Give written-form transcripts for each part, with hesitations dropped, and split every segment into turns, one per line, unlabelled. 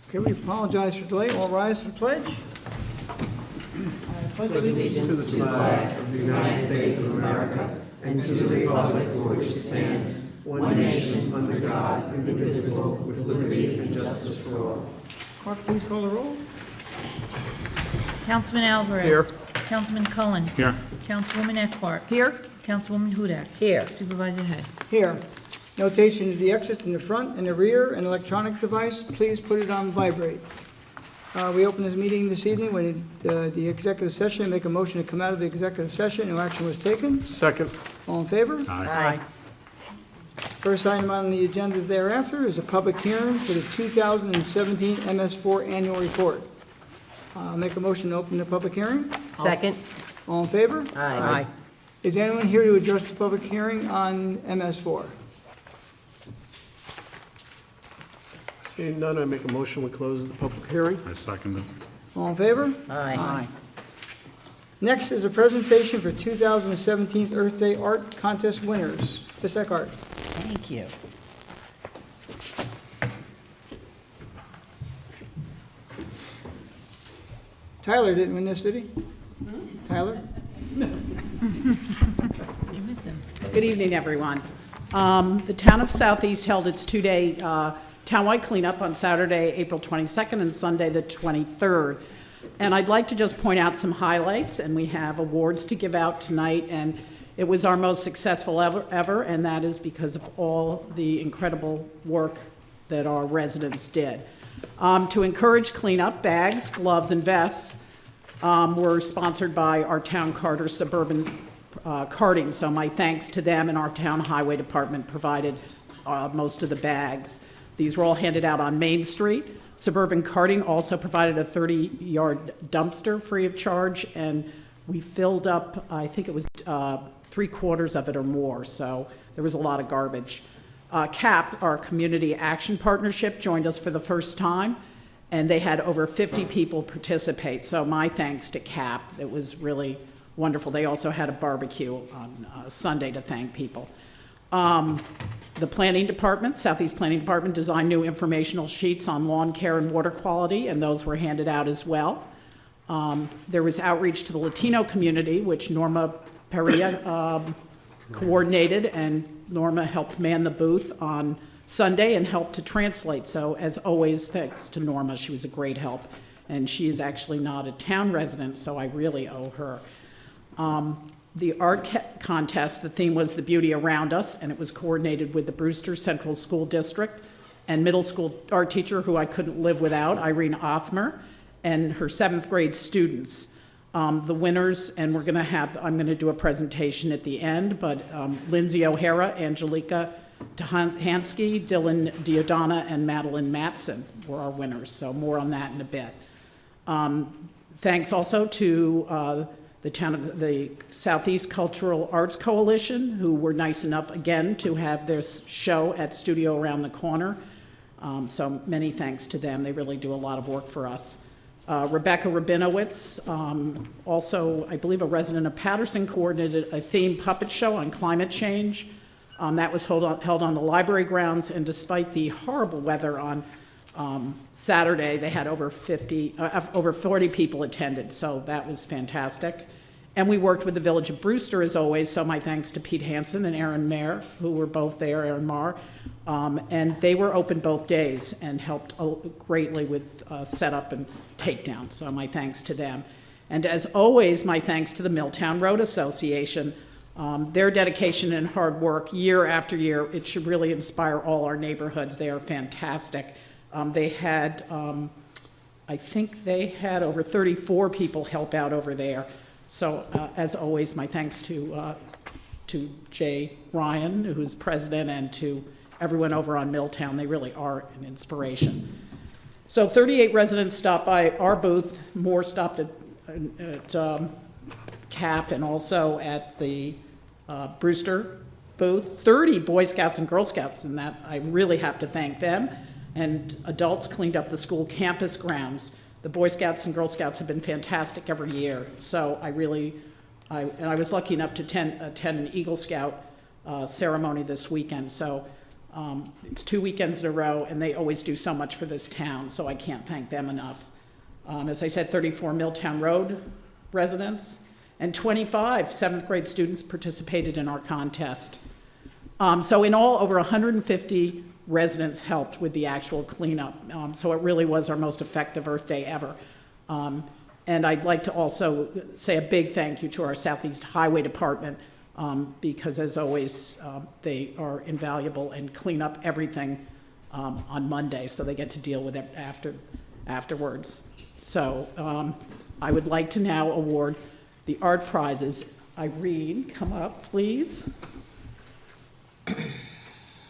Okay, we apologize for delay. All rise for pledge. I pledge allegiance
to the flag of the United States of America and to the republic for which it stands, one nation, under God, indivisible, with liberty and justice for all.
Clerk, please call the roll.
Councilman Alvarez.
Here.
Councilman Cullen.
Here.
Councilwoman Eckhart.
Here.
Councilwoman Hudak.
Here.
Supervisor Hay.
Here. Notation to the exits in the front and the rear, an electronic device. Please put it on vibrate. We open this meeting this evening with the executive session. Make a motion to come out of the executive session. No action was taken.
Second.
All in favor?
Aye.
First item on the agenda thereafter is a public hearing for the 2017 MS4 annual report. Make a motion to open the public hearing.
Second.
All in favor?
Aye.
Is anyone here to address the public hearing on MS4?
Seeing none, I make a motion, we close the public hearing.
I second it.
All in favor?
Aye.
Next is a presentation for 2017 Earth Day Art Contest winners. Ms. Eckhart.
Thank you.
Tyler didn't win this, did he? Tyler?
You miss him.
Good evening, everyone. The town of Southeast held its two-day townwide cleanup on Saturday, April 22nd, and Sunday, the 23rd. And I'd like to just point out some highlights, and we have awards to give out tonight, and it was our most successful ever, and that is because of all the incredible work that our residents did. To encourage cleanup, bags, gloves, and vests were sponsored by our town Carter Suburban Carting, so my thanks to them, and our town highway department provided most of the bags. These were all handed out on Main Street. Suburban Carting also provided a 30-yard dumpster free of charge, and we filled up, I think it was 3/4 of it or more, so there was a lot of garbage. CAP, our Community Action Partnership, joined us for the first time, and they had over 50 people participate, so my thanks to CAP. It was really wonderful. They also had a barbecue on Sunday to thank people. The Planning Department, Southeast Planning Department, designed new informational sheets on lawn care and water quality, and those were handed out as well. There was outreach to the Latino community, which Norma Perea coordinated, and Norma helped man the booth on Sunday and helped to translate. So, as always, thanks to Norma. She was a great help, and she is actually not a town resident, so I really owe her. The art contest, the theme was The Beauty Around Us, and it was coordinated with the Brewster Central School District and middle school art teacher who I couldn't live without, Irene Othmer, and her 7th grade students. The winners, and I'm going to do a presentation at the end, but Lindsay O'Hara, Angelica Tahansky, Dylan Diodana, and Madeline Matson were our winners, so more on that in a bit. Thanks also to the Southeast Cultural Arts Coalition, who were nice enough again to have their show at Studio Around the Corner. So many thanks to them. They really do a lot of work for us. Rebecca Rabinowitz, also I believe a resident of Patterson, coordinated a themed puppet show on climate change. That was held on the library grounds, and despite the horrible weather on Saturday, they had over 40 people attended, so that was fantastic. And we worked with the Village of Brewster, as always, so my thanks to Pete Hansen and Aaron Mayer, who were both there, Aaron Marr, and they were open both days and helped greatly with setup and takedown, so my thanks to them. And as always, my thanks to the Milltown Road Association. Their dedication and hard work year after year, it should really inspire all our neighborhoods. They are fantastic. They had, I think they had over 34 people help out over there. So as always, my thanks to Jay Ryan, who's president, and to everyone over on Milltown. They really are an inspiration. So 38 residents stopped by our booth, more stopped at CAP and also at the Brewster booth. 30 Boy Scouts and Girl Scouts, and that I really have to thank them. And adults cleaned up the school campus grounds. The Boy Scouts and Girl Scouts have been fantastic every year. So I was lucky enough to attend an Eagle Scout ceremony this weekend. So It's 2 weekends in a row, and they always do so much for this town, so I can't thank them enough. As I said, 34 Milltown Road residents, and 25 seventh grade students participated in our contest. So in all, over 150 residents helped with the actual cleanup. So it really was our most effective Earth Day ever. And I'd like to also say a big thank you to our Southeast Highway Department, because as always, they are invaluable and clean up everything on Monday, so they get to deal with it afterwards. So I would like to now award the art prizes. Irene, come up, please.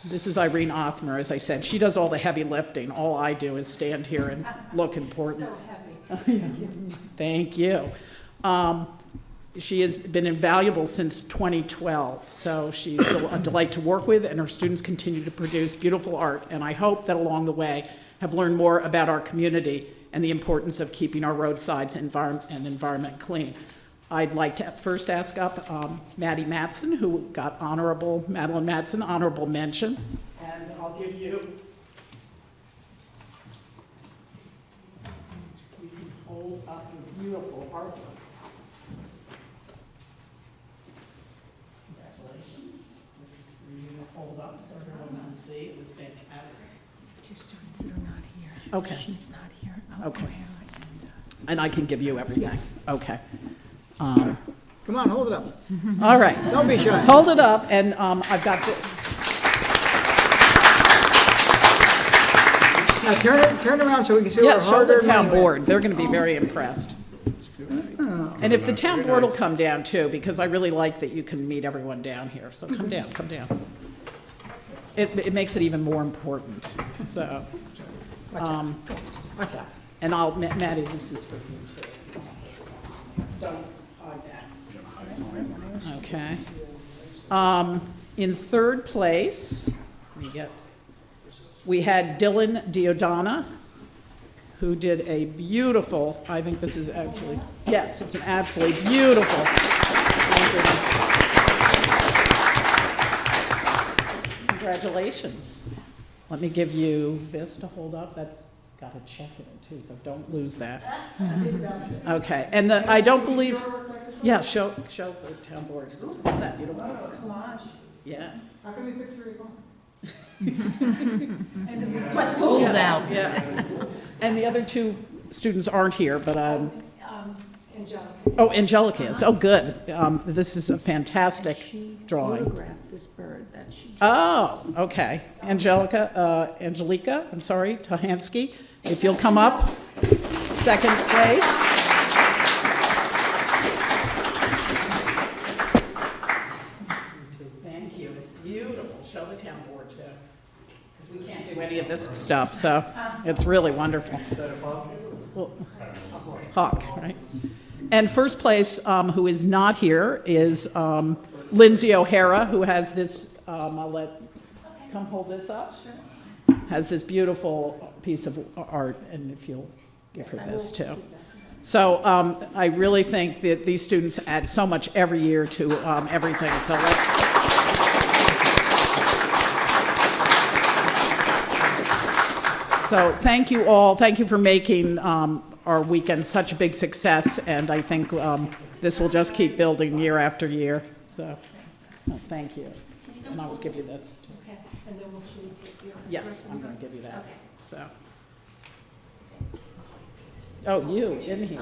This is Irene Othmer, as I said. She does all the heavy lifting. All I do is stand here and look important. So heavy. Thank you. She has been invaluable since 2012, so she's a delight to work with, and her students continue to produce beautiful art, and I hope that along the way have learned more about our community and the importance of keeping our roadsides and environment clean. I'd like to first ask up Maddie Matson, who got Madeline Matson, honorable mention, and I'll give you, you can hold up your beautiful artwork. This is for you to hold up so everyone can see. It was fantastic.
Two students that are not here.
Okay.
She's not here.
Okay.
O'Hara
And I can give you everything.
Yes.
Okay.
Come on, hold it up.
All right.
Don't be shy.
Hold it up, and I've got the.
Now turn around so we can see
Yes,
our
show the
hard-earned
town
money.
board. They're going to be very impressed. And if the town board will come down too, because I really like that you can meet everyone down here. So come down, come down. It makes it even more important. So,
Watch out.
and Maddie, this is for you too. Don't hide that. Okay. In third place, we had Dylan Diodana, who did a beautiful, I think this is actually, yes, it's an absolutely beautiful. Congratulations. Let me give you this to hold up. That's got a check in it too, so don't lose that. Okay, and I don't believe, yeah, show the town board, 'cause isn't that beautiful? Collage. Yeah.
How come you picked 3 o'clock?
School's out.
Yeah. And the other 2 students aren't here, but, oh, Angelica is, oh, good. This is a fantastic drawing.
Photographed this bird that she.
Oh, okay. Angelica Tahansky, if you'll come up, second place. Thank you, it's beautiful. Show the town board too, because we can't do any of this stuff, so it's really wonderful. Well, Hawk, right? And first place, who is not here, is Lindsay O'Hara, who has this, I'll let, come hold this up. Has this beautiful piece of art, and if you'll give her this too. So I really think that these students add so much every year to everything, so let's. So thank you all. Thank you for making our weekend such a big success, and I think this will just keep building year after year. So thank you. And I will give you this.
Okay, and then should we take your?
Yes, I'm going to give you that.
Okay.
So. Oh, you in here.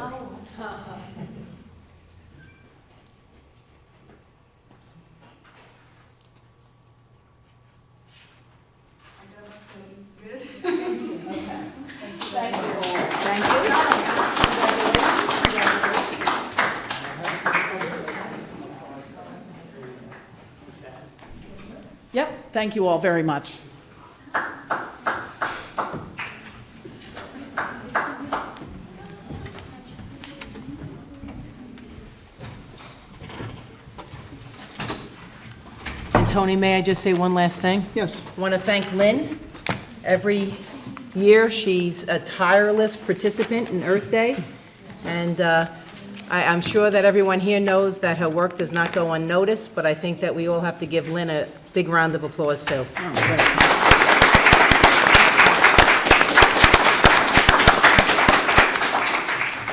Yep, thank you all very much.
And Tony, may I just say one last thing?
Yes.
I want to thank Lynn. Every year, she's a tireless participant in Earth Day, and I'm sure that everyone here knows that her work does not go unnoticed, but I think that we all have to give Lynn a big round of applause, too.
Oh, great.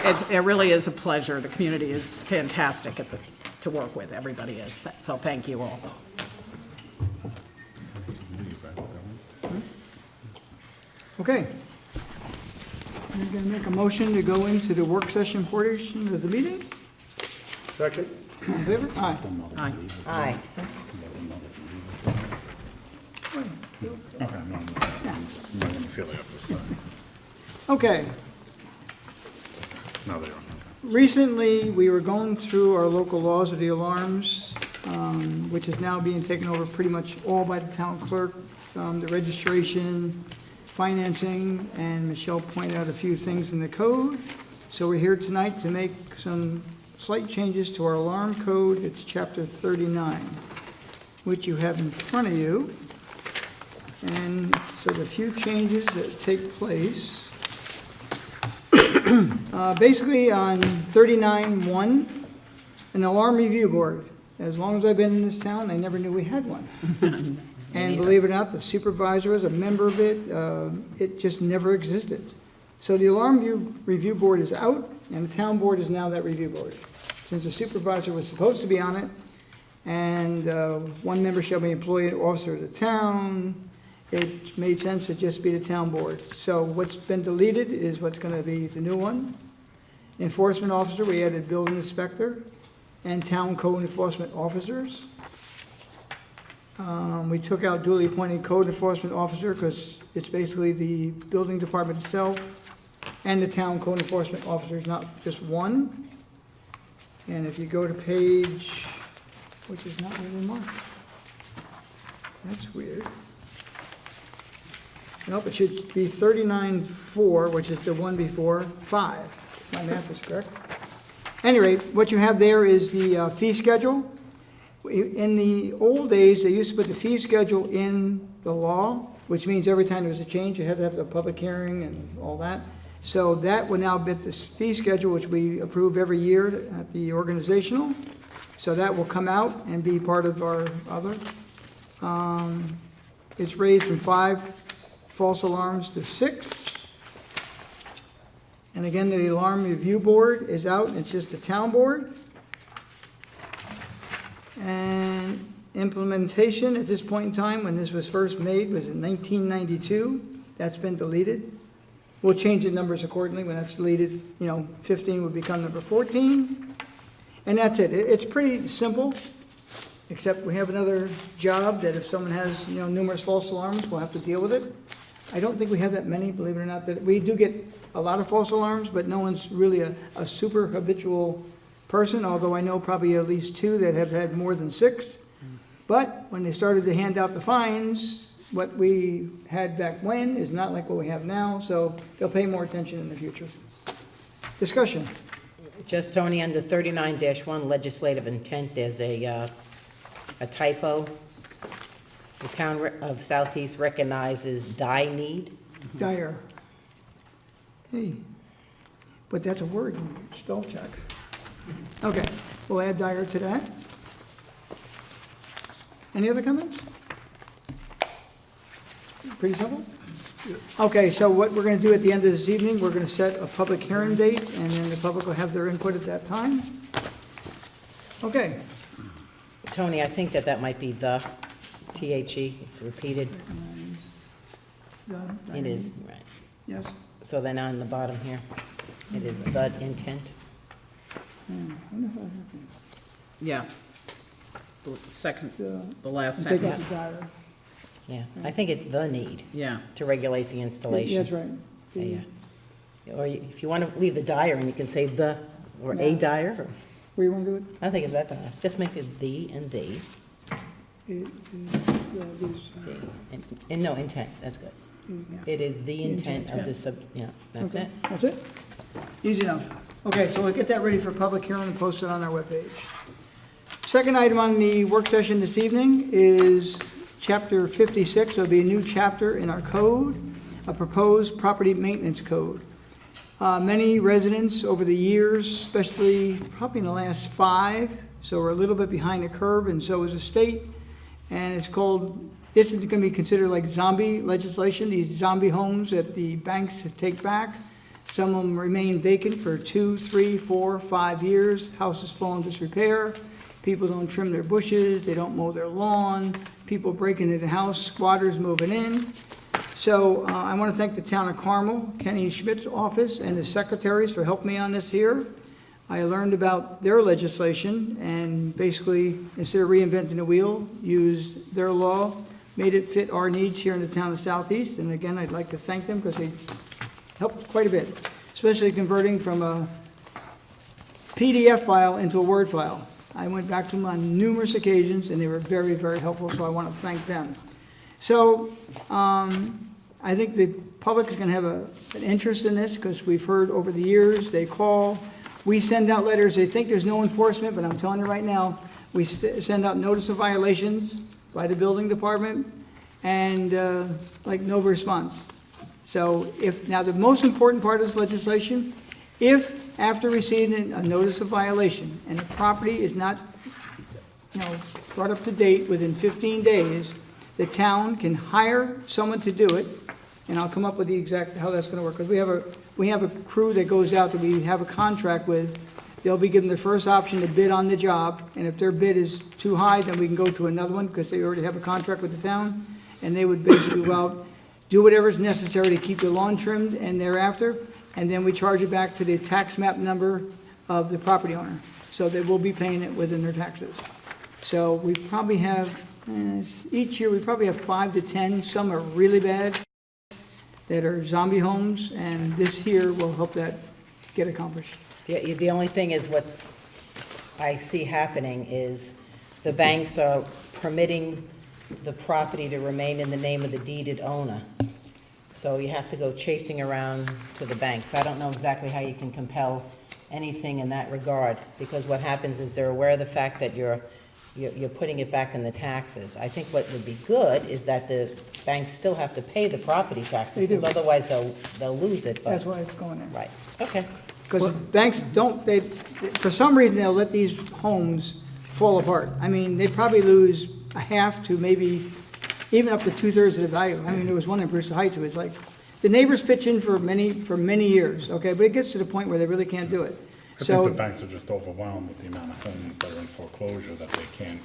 it really is a pleasure. The community is fantastic to work with. Everybody is. So thank you all.
Okay. I'm going to make a motion to go into the work session portion of the meeting.
Second?
All in favor? Aye.
Aye.
Aye.
Okay, no, I'm not gonna feel like I have to start.
Okay.
No, they don't.
Recently, we were going through our local laws of the alarms, which is now being taken over pretty much all by the town clerk, the registration, financing, and Michelle pointed out a few things in the code. So we're here tonight to make some slight changes to our alarm code. It's chapter 39, which you have in front of you. And so the few changes that take place. Basically, on 39-1, an alarm review board. As long as I've been in this town, I never knew we had one. And believe it or not, the supervisor was a member of it. It just never existed. So the alarm review board is out, and the town board is now that review board. Since the supervisor was supposed to be on it, and one member shall be employee or officer of the town, it made sense to just be the town board. So what's been deleted is what's going to be the new one. Enforcement officer, we added building inspector and town code enforcement officers. We took out duly appointed code enforcement officer because it's basically the building department itself and the town code enforcement officers, not just one. And if you go to page, which is not really marked. That's weird. Nope, it should be 39-4, which is the one before 5. My math is correct. Any rate, what you have there is the fee schedule. In the old days, they used to put the fee schedule in the law, which means every time there's a change, you had to have a public hearing and all that. So that will now be this fee schedule, which we approve every year at the organizational. So that will come out and be part of our other. It's raised from 5 false alarms to 6. And again, the alarm review board is out, and it's just the town board. And implementation at this point in time, when this was first made, was in 1992. That's been deleted. We'll change the numbers accordingly when that's deleted. 15 would become number 14. And that's it. It's pretty simple, except we have another job that if someone has, numerous false alarms, we'll have to deal with it. I don't think we have that many, believe it or not. That we do get a lot of false alarms, but no one's really a super habitual person, although I know probably at least 2 that have had more than 6. But when they started to hand out the fines, what we had back when is not like what we have now, so they'll pay more attention in the future. Discussion.
Just, Tony, under 39-1 legislative intent, there's a typo. The town of Southeast recognizes die need.
Dire. Hey, but that's a word, spell check. Okay, we'll add dire to that. Any other comments? Pretty simple? Okay, so what we're going to do at the end of this evening, we're going to set a public hearing date, and then the public will have their input at that time. Okay.
Tony, I think that might be the THE, it's repeated. It is, right.
Yes.
So then on the bottom here, it is the intent.
Yeah. The second, the last
Take out
sentence.
the dire.
Yeah, I think it's the need
Yeah.
to regulate the installation.
That's right.
Yeah. Or if you want to leave the dire, and you can say the, or a dire, or,
Where you want to do it?
I think it's that dire. Just make it the and the.
It
And no, intent, that's good. It is the intent of the that's it.
That's it? Easy enough. Okay, so we'll get that ready for public hearing and post it on our webpage. Second item on the work session this evening is Chapter 56. There'll be a new chapter in our code, a proposed property maintenance code. Many residents over the years, especially probably in the last 5, so we're a little bit behind the curve, and so is the state. And it's called, this is going to be considered like zombie legislation, these zombie homes that the banks take back. Some of them remain vacant for 2, 3, 4, 5 years. Houses fall in disrepair. People don't trim their bushes, they don't mow their lawn. People break into the house, squatters moving in. So I want to thank the town of Carmel, Kenny Schmidt's office, and his secretaries for helping me on this here. I learned about their legislation and basically, instead of reinventing the wheel, used their law, made it fit our needs here in the town of Southeast. And again, I'd like to thank them because they helped quite a bit, especially converting from a PDF file into a Word file. I went back to them on numerous occasions, and they were very, very helpful, so I want to thank them. So I think the public is going to have an interest in this because we've heard over the years, they call, we send out letters, they think there's no enforcement, but I'm telling you right now, we send out notice of violations by the building department and like no response. So now the most important part of this legislation, if after receiving a notice of violation and the property is not, brought up to date within 15 days, the town can hire someone to do it, and I'll come up with the exact, how that's gonna work, because we have a crew that goes out that we have a contract with. They'll be given the first option to bid on the job, and if their bid is too high, then we can go to another one, because they already have a contract with the town, and they would basically go out, do whatever's necessary to keep the lawn trimmed, and thereafter, and then we charge it back to the tax map number of the property owner. So they will be paying it within their taxes. So we probably have, each year, we probably have 5 to 10, some are really bad, that are zombie homes, and this here will help that get accomplished.
The only thing is what's, I see happening is the banks are permitting the property to remain in the name of the deeded owner. So you have to go chasing around to the banks. I don't know exactly how you can compel anything in that regard, because what happens is they're aware of the fact that you're putting it back in the taxes. I think what would be good is that the banks still have to pay the property taxes,
They do.
because otherwise they'll lose it, but.
That's why it's going there.
Right, okay.
Because banks don't, for some reason, they'll let these homes fall apart. I mean, they probably lose a half to maybe even up to 2/3 of the value. I mean, there was one in Bristol Heights, it was like, the neighbors pitch in for many years, okay? But it gets to the point where they really can't do it.
I think
So,
the banks are just overwhelmed with the amount of homes that are in foreclosure that they can't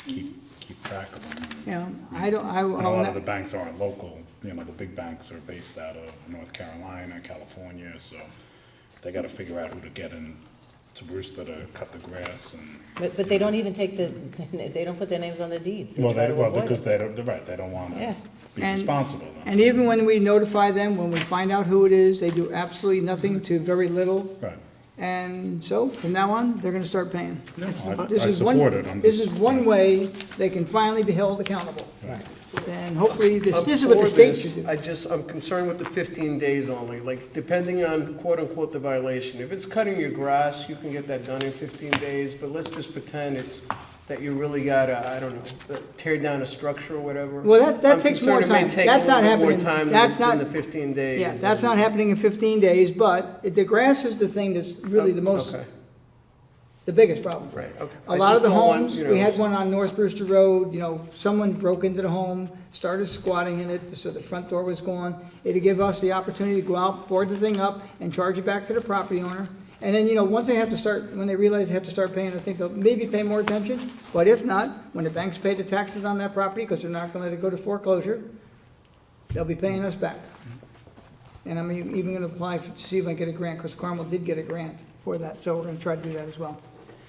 keep track of them.
I don't,
And a lot of the
I'll,
banks aren't local, the big banks are based out of North Carolina, California, so they gotta figure out who to get in to Brewster to cut the grass and.
But they don't even take they don't put their names on the deeds. They
Well,
try to avoid
because
it.
they're right, they don't
Yeah.
wanna be
And-
responsible then.
and even when we notify them, when we find out who it is, they do absolutely nothing to very little.
Right.
And so, from now on, they're gonna start paying.
I
This is one-
support it. I'm
This
just-
is one way they can finally be held accountable.
Right.
And hopefully, this
I'm
is what the
for
state
this.
should do.
I'm concerned with the 15 days only, like, depending on quote-unquote the violation. If it's cutting your grass, you can get that done in 15 days, but let's just pretend it's, that you really gotta, I don't know, tear down a structure or whatever.
Well, that takes more
I'm concerned it
time.
may take
That's
a
not
little bit more
happening.
time
That's
than the
not-
15 days.
Yeah, that's not happening in 15 days, but the grass is the thing that's really the most,
Okay,
the biggest problem.
right, okay.
A lot of the
I just don't want,
homes,
you
we
know,
had one on North Brewster Road, someone broke into the home, started squatting in it, so the front door was gone. It'd give us the opportunity to go out, board the thing up, and charge it back to the property owner. And then, once they have to start, when they realize they have to start paying, I think they'll maybe pay more attention. But if not, when the banks pay the taxes on that property, because they're not gonna let it go to foreclosure, they'll be paying us back. And I'm even gonna apply to see if I get a grant, because Carmel did get a grant for that, so we're gonna try to do that as well.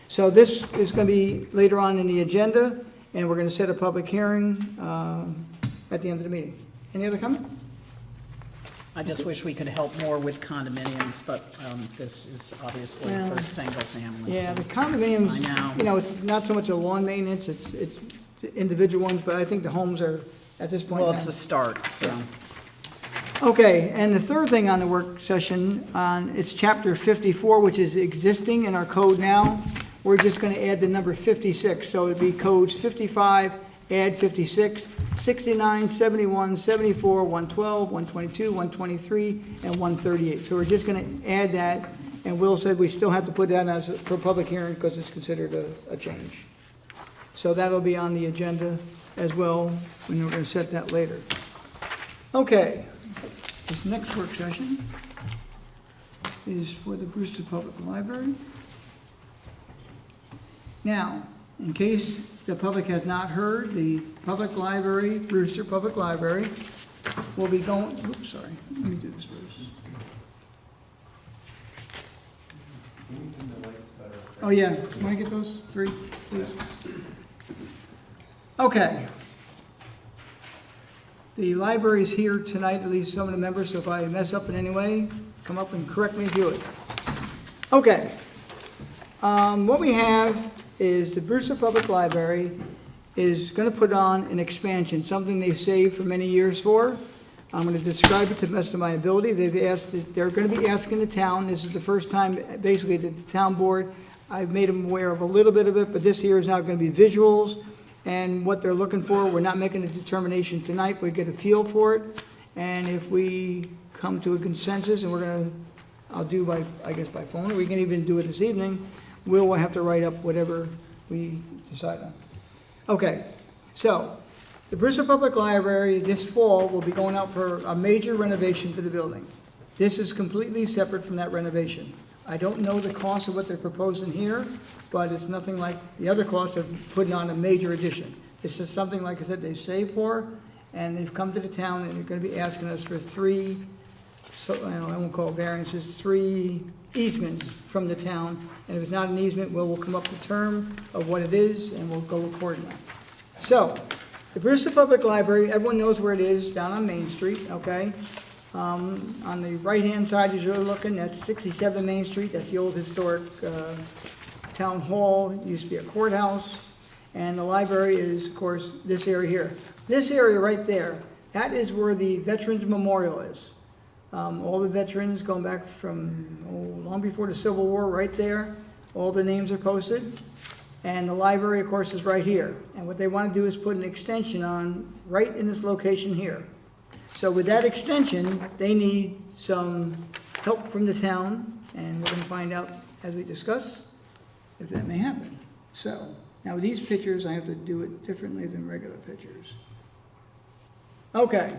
So this is going to be later on in the agenda, and we're going to set a public hearing at the end of the meeting. Any other comment?
I just wish we could help more with condominiums, but this is obviously
Well,
for single families.
Yeah,
so-
the condominiums,
I know.
it's not so much a lawn maintenance, it's the individual ones, but I think the homes are, at this point
Well,
now.
it's a start, so.
Okay, and the third thing on the work session, it's chapter 54, which is existing in our code now. We're just going to add the number 56, so it'd be codes 55, add 56, 69, 71, 74, 112, 122, 123, and 138. So we're just going to add that, and Will said we still have to put that for public hearing because it's considered a change. So that'll be on the agenda as well, and we're going to set that later. Okay, this next work session is for the Brewster Public Library. Now, in case the public has not heard, the public library, Brewster Public Library, will be going, oops, sorry, let me do this first. Oh, yeah, can I get those three, please? Okay. The library's here tonight, at least some of the members, so if I mess up in any way, come up and correct me if you would. Okay. What we have is the Brewster Public Library is going to put on an expansion, something they've saved for many years for. I'm going to describe it to the best of my ability. They're going to be asking the town, this is the first time, basically, that the town board, I've made them aware of a little bit of it, but this year is now going to be visuals and what they're looking for. We're not making a determination tonight, we get a feel for it. And if we come to a consensus, and I'll do by, I guess by phone, or we can even do it this evening, we'll have to write up whatever we decide on. Okay, so the Brewster Public Library this fall will be going out for a major renovation to the building. This is completely separate from that renovation. I don't know the cost of what they're proposing here, but it's nothing like the other costs of putting on a major addition. This is something, like I said, they saved for, and they've come to the town, and they're going to be asking us for three, so I won't call it variances, 3 easements from the town. And if it's not an easement, we'll come up with a term of what it is, and we'll go accordingly. So, the Brewster Public Library, everyone knows where it is, down on Main Street, okay? On the right-hand side, as you're looking, that's 67 Main Street. That's the old historic town hall. It used to be a courthouse. And the library is, of course, this area here. This area right there, that is where the Veterans Memorial is. All the veterans going back from long before the Civil War, right there. All the names are posted. And the library, of course, is right here. And what they want to do is put an extension on right in this location here. So with that extension, they need some help from the town, and we're going to find out as we discuss if that may happen. So, now with these pictures, I have to do it differently than regular pictures. Okay.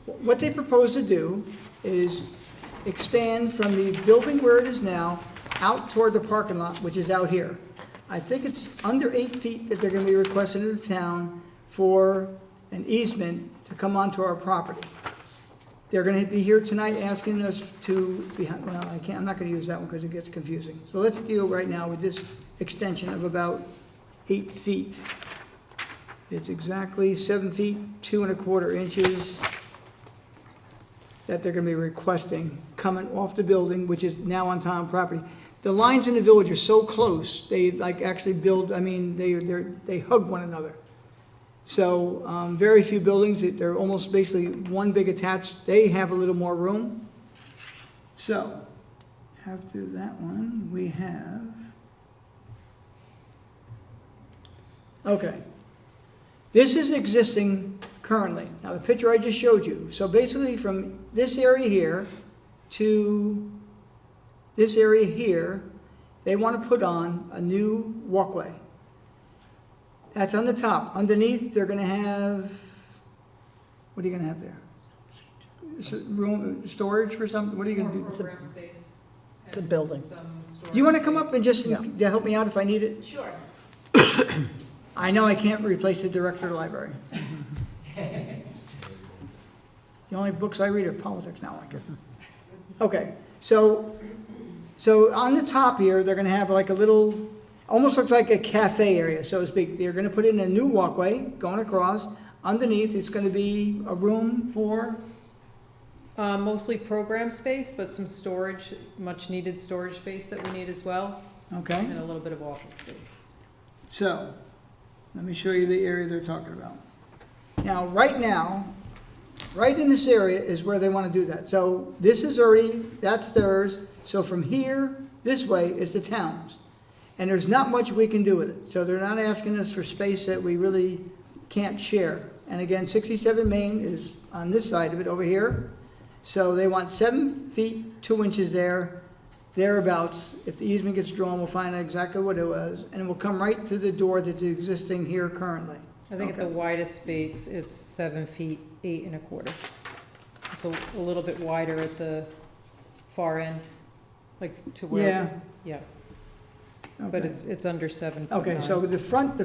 What they propose to do is expand from the building where it is now out toward the parking lot, which is out here. I think it's under 8 feet that they're going to be requesting of the town for an easement to come onto our property. They're going to be here tonight asking us to, well, I'm not going to use that one because it gets confusing. So let's deal right now with this extension of about 8 feet. It's exactly 7 feet, 2 1/4 inches that they're going to be requesting coming off the building, which is now on town property. The lines in the village are so close, they like actually build, I mean, they hug one another. So very few buildings, they're almost basically one big attached. They have a little more room. So after that one, we have, okay. This is existing currently. Now the picture I just showed you. So basically from this area here to this area here, they want to put on a new walkway. That's on the top. Underneath, they're going to have, what are you going to have there? Room, storage for something? What are you going to do?
It's a building.
Do you want to come up and just help me out if I need it?
Sure.
I know I can't replace the director of the library. The only books I read are politics now. Okay, so on the top here, they're going to have like a little, almost looks like a cafe area, so to speak. They're going to put in a new walkway going across. Underneath, it's going to be a room for,
Mostly program space, but some storage, much needed storage space that we need as well,
okay?
and a little bit of office space.
So, let me show you the area they're talking about. Now, right in this area is where they want to do that. So this is already, that's theirs. So from here, this way is the town's. And there's not much we can do with it. So they're not asking us for space that we really can't share. And again, 67 Main is on this side of it over here. So they want 7 feet, 2 inches there, thereabouts. If the easement gets drawn, we'll find out exactly what it was. And it will come right to the door that's existing here currently.
I think
Okay.
at the widest space, it's 7 feet, 8 1/4. It's a little bit wider at the far end. like to
Yeah.
where, yeah, but
Okay.
it's under 7 foot
Okay, so
9.
the front,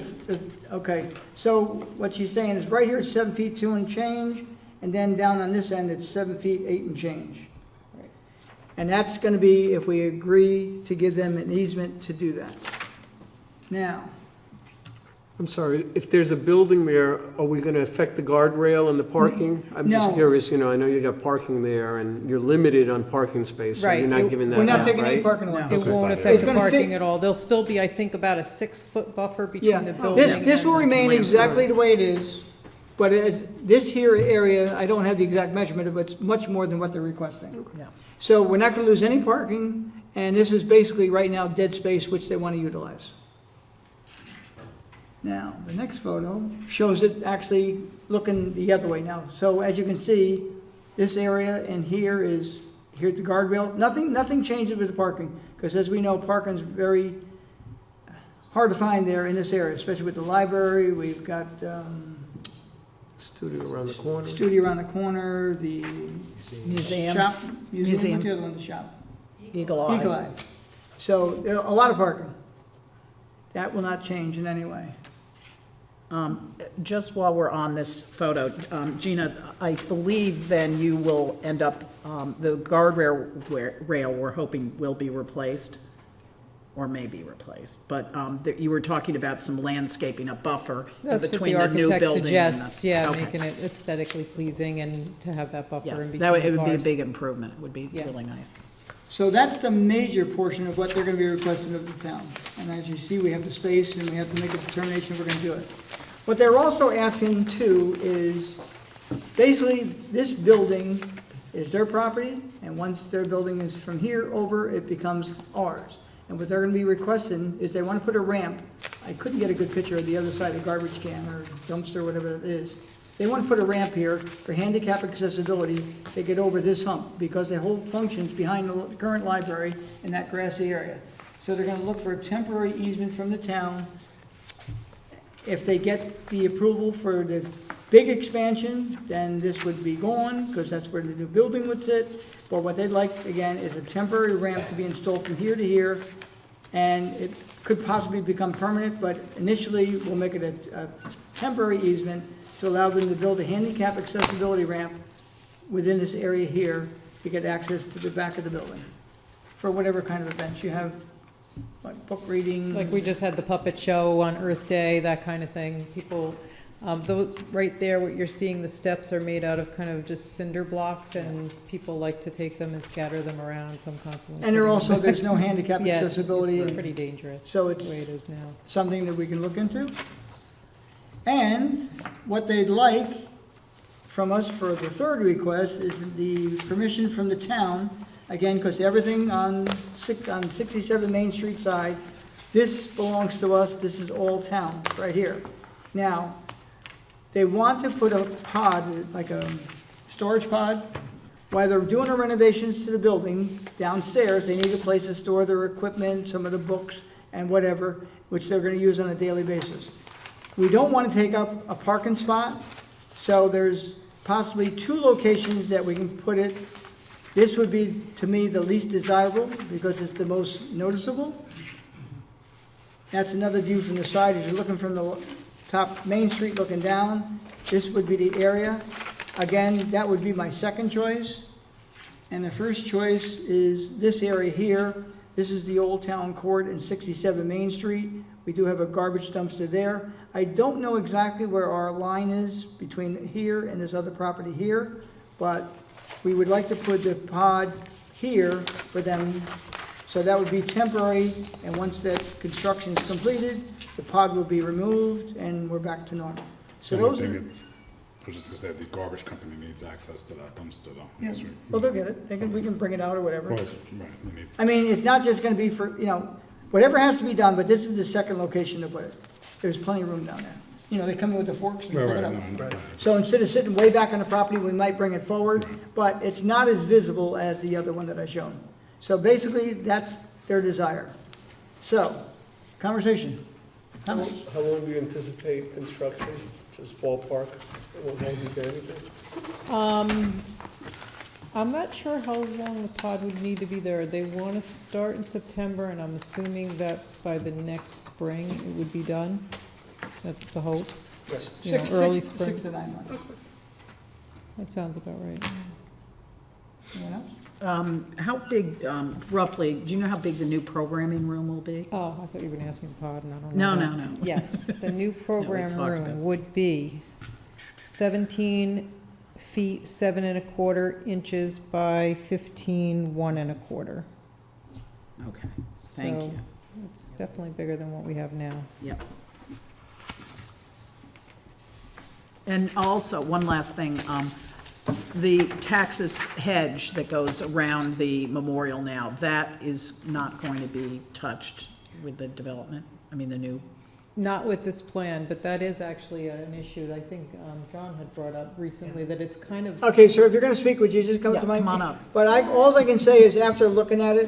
okay, so what she's saying is right here it's 7 feet 2 and change, and then down on this end it's 7 feet 8 and change.
Right.
And that's gonna be if we agree to give them an easement to do that. Now,
I'm sorry, if there's a building there, are we gonna affect the guardrail and the parking? I'm just
No.
curious, you know, I know you got parking there, and you're limited on parking space, so
Right,
you're not
it-
giving that
we're not
up,
taking any
right?
parking away.
It won't
It's
affect the
gonna fit-
parking at all. There'll still be, I think, about a 6-foot buffer
Yeah,
between the building and
this will
the
remain
land
exactly
store.
the way it is, but this here area, I don't have the exact measurement, but it's much more than what they're requesting.
Yeah.
So we're not gonna lose any parking, and this is basically right now dead space which they wanna utilize. Now, the next photo shows it actually looking the other way now. So as you can see, this area and here's the guardrail. Nothing changes with the parking, because as we know, parking's very hard to find there in this area, especially with the library. We've got,
Studio around the corner.
studio around the corner, the
Museum,
shop, museum,
Museum.
what's the other one, the shop?
Eagle Eye.
Eagle Eye. So, there are a lot of parking. That will not change in any way.
Just while we're on this photo, Gina, I believe then you will end up, the guardrail rail we're hoping will be replaced, or may be replaced, but you were talking about some landscaping, a buffer
That's what
between
the
the new building and
architect suggests,
the.
yeah,
Okay.
making it aesthetically pleasing and to have that buffer
Yeah,
in between
that would,
the
it would be a
cars.
big improvement, it would be
Yeah.
really nice.
So that's the major portion of what they're gonna be requesting of the town. And as you see, we have the space and we have to make a determination if we're gonna do it. What they're also asking too is, basically, this building is their property, and once their building is from here over, it becomes ours. And what they're gonna be requesting is they wanna put a ramp. I couldn't get a good picture of the other side of the garbage can or dumpster, whatever it is. They want to put a ramp here for handicap accessibility to get over this hump, because the whole function's behind the current library in that grassy area. So they're gonna look for a temporary easement from the town. If they get the approval for the big expansion, then this would be gone, because that's where the new building would sit. But what they'd like, again, is a temporary ramp to be installed from here to here, and it could possibly become permanent, but initially, we'll make it a temporary easement to allow them to build a handicap accessibility ramp within this area here to get access to the back of the building, for whatever kind of events you have, like book reading.
Like we just had the puppet show on Earth Day, that kind of thing. People, those, right there, what you're seeing, the steps are made out of kind of just cinder blocks, and people like to take them and scatter them around, so I'm constantly.
And there
putting
also,
them-
there's no handicap
Yeah, it's
accessibility,
pretty dangerous,
So
the
it's-
way it is now.
something that we can look into. And what they'd like from us for the third request is the permission from the town, again, because everything on 67 Main Street side, this belongs to us, this is all town, right here. Now, they want to put a pod, like a storage pod. While they're doing the renovations to the building downstairs, they need a place to store their equipment, some of the books and whatever, which they're gonna use on a daily basis. We don't want to take up a parking spot, so there's possibly 2 locations that we can put it. This would be, to me, the least desirable, because it's the most noticeable. That's another view from the side, as you're looking from the top Main Street looking down, this would be the area. Again, that would be my second choice. And the first choice is this area here. This is the Old Town Court in 67 Main Street. We do have a garbage dumpster there. I don't know exactly where our line is between here and this other property here, but we would like to put the pod here for them. So that would be temporary, and once that construction is completed, the pod will be removed and we're back to normal. So those are,
I was just gonna say, the garbage company needs access to that dumpster though.
yeah,
That's right.
well, they'll get it. We can bring it out or whatever.
Well, it's- right, they need-
I mean, it's not just gonna be for, whatever has to be done, but this is the second location to put it. There's plenty of room down there. They come in with the forks and pick
Right,
it
right,
up.
no, right.
So instead of sitting way back on the property, we might bring it forward, but it's not as visible as the other one that I showed. So basically, that's their desire. So, conversation.
How long do you anticipate construction? Just ballpark? It won't hold you to anything?
I'm not sure how long the pod would need to be there. They want to start in September, and I'm assuming that by the next spring it would be done. That's the hope.
Yes.
You know, early
Six
spring.
to 9 months.
That sounds about right.
Anyone else?
How big, roughly, do you know how big the new programming room will be?
Oh, I thought you were going to ask me the pod, and I don't
No,
know.
no,
that.
no.
Yes, the new program
talked about it.
room would be 17 feet 7 1/4 inches by 15 1 1/4.
Okay, thank
So
you.
it's definitely bigger than what we have now.
Yep. And also, one last thing, the taxes hedge that goes around the memorial now, that is not going to be touched with the development, I mean, the new,
Not with this plan, but that is actually an issue that I think John had brought up recently, that it's kind of,
Okay, sir, if you're gonna speak, would you just come
Yeah,
to my?
come on up.
But all I can say is after looking at it,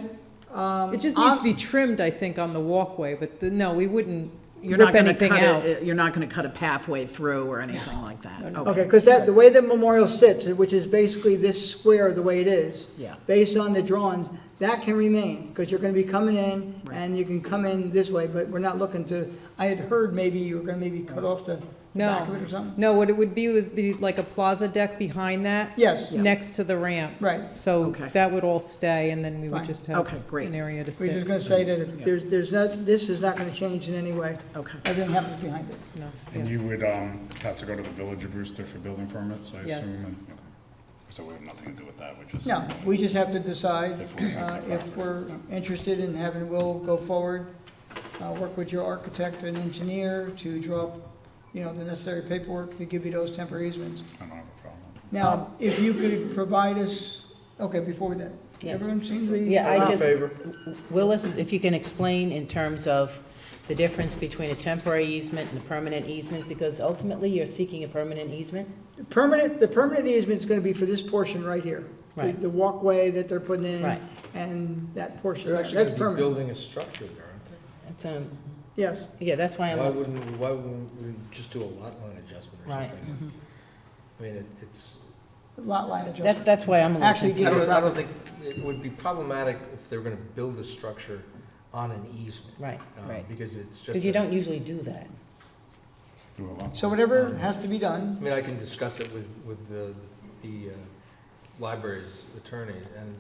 it just needs to be trimmed, I think, on the walkway, but no, we wouldn't
you're not
rip
gonna
anything
cut
out.
it, you're not gonna cut a pathway through or anything like that,
Okay, because the way the memorial sits, which is basically this square the way it is.
Yeah.
Based on the drawings, that can remain, because you're gonna be coming in,
Right.
and you can come in this way, but we're not looking to, I had heard maybe you were gonna maybe cut off the back of it or something?
No, what it would be like a plaza deck behind that.
Yes.
Yeah.
Next to the ramp.
Right.
So
Okay.
that would all stay, and then we would
Fine.
just have
Okay, great.
an area to
We're just
sit.
gonna say that if there's not, this is not gonna change in any way.
Okay.
Everything happens behind it.
No,
And
yeah.
you would have to go to the Village of Brewster for building permits, I assume?
Yes.
and- okay. So we have nothing to do with that, we just.
No, we just have to decide
If
if we're interested in having Will go forward, work with your architect and engineer to draw up, the necessary paperwork to give you those temporary easements.
I don't have a problem.
Now, if you could provide us, okay, before that,
Yeah.
everyone seen the?
Yeah, I
I'm in
just,
favor.
Willis, if you can explain in terms of the difference between a temporary easement and a permanent easement, because ultimately you're seeking a permanent easement?
The permanent easement is gonna be for this portion right here.
Right.
The walkway that they're putting in.
Right.
And that portion
They're
there,
actually
that's
gonna be
permanent.
building a structure there, aren't they?
It's,
Yes,
yeah, that's why
Why
I'm,
wouldn't we just do a lot line adjustment or
Right.
something? I mean, it's,
lot line adjustment.
that's why I'm a little
Actually,
confused.
I don't think, it would be problematic if they're gonna build a structure on an easement.
Right,
Right.
Because it's just.
because you
a-
don't usually do that.
Do a lot.
So whatever has to be done,
I mean, I can discuss it with the library's attorney, and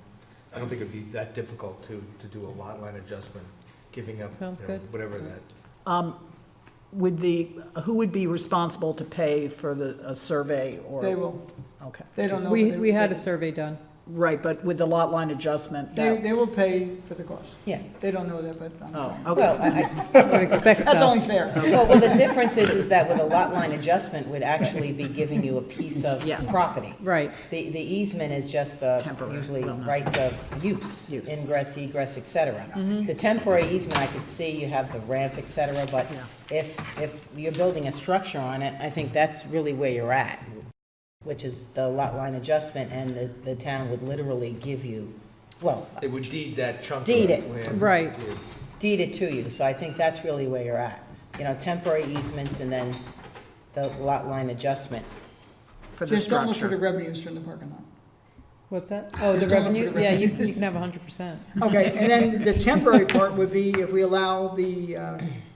I don't think it'd be that difficult to do a lot line adjustment, giving up,
Sounds
you know,
good.
whatever that.
Who would be responsible to pay for a survey or?
they will,
Okay,
they don't know.
We had a survey done.
right, but with the lot line adjustment, that,
They will pay for the cost.
Yeah.
They don't know that, but I'm
oh,
fine.
okay.
Well,
I would expect
That's
so.
only fair.
well, the difference is that with a lot line adjustment would actually be giving you a piece of
Yes.
property.
Right.
The easement is just
Temporary,
usually
well, not
rights of use,
Use.
ingress, egress, et cetera. The temporary easement, I could see you have the ramp, et cetera, but
Yeah.
if you're building a structure on it, I think that's really where you're at, which is the lot line adjustment, and the town would literally give you, well,
They would deed that chunk of
Deed it.
land.
Right.
deed it to you, so I think that's really where you're at. Temporary easements and then the lot line adjustment.
For the
Just don't look for the
structure.
revenues from the parking lot.
What's that? Oh, the
Just don't look for
revenue?
the
Yeah,
revenue.
you can have 100%.
Okay, and then the temporary part would be if we allow the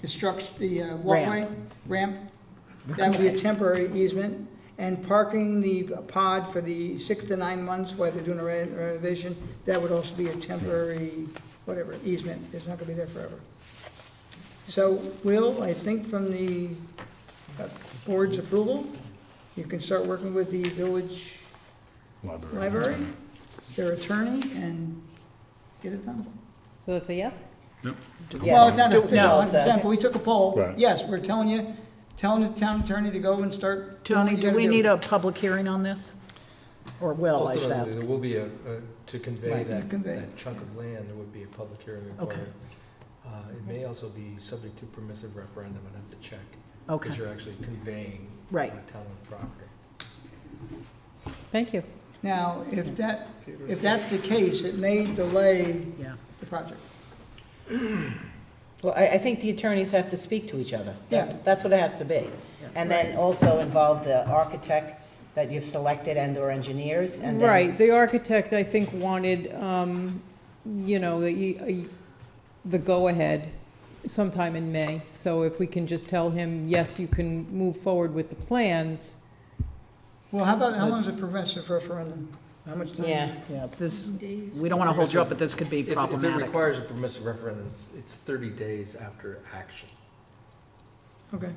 structure, the walkway, ramp, that would be a temporary easement. And parking the pod for the 6 to 9 months while they're doing a renovation, that would also be a temporary, whatever, easement. It's not gonna be there forever. So, Will, I think from the board's approval, you can start working with the village library, their attorney, and get it done.
So that's a yes?
Yep.
Well, it's not
No,
official,
it's
100%, but we took a poll.
Right.
Yes, we're telling the town attorney to go and start. doing
Tony,
what you
do
gotta
we need a public hearing on this? Or will, I should
Ultimately,
ask?
there will be to convey
Right,
that,
convey.
that chunk of land, there would be a public hearing
Okay.
required. It may also be subject to permissive referendum, I'd have to check.
Okay.
Because you're actually conveying.
Right.
Town-owned property.
Thank you.
Now, if that's the case, it may delay
Yeah.
the project.
Well, I think the attorneys have to speak to each other.
Yeah.
That's what it has to be. And then also involve the architect that you've selected and/or engineers, and then.
Right, the architect, I think, wanted, the go-ahead sometime in May. So if we can just tell him, yes, you can move forward with the plans.
Well, how long is it permissive for a referendum? How much time?
Yeah.
Yeah, this, we don't want to hold you up, but this could be
If it
problematic.
requires a permissive referendum, it's 30 days after action.
Okay.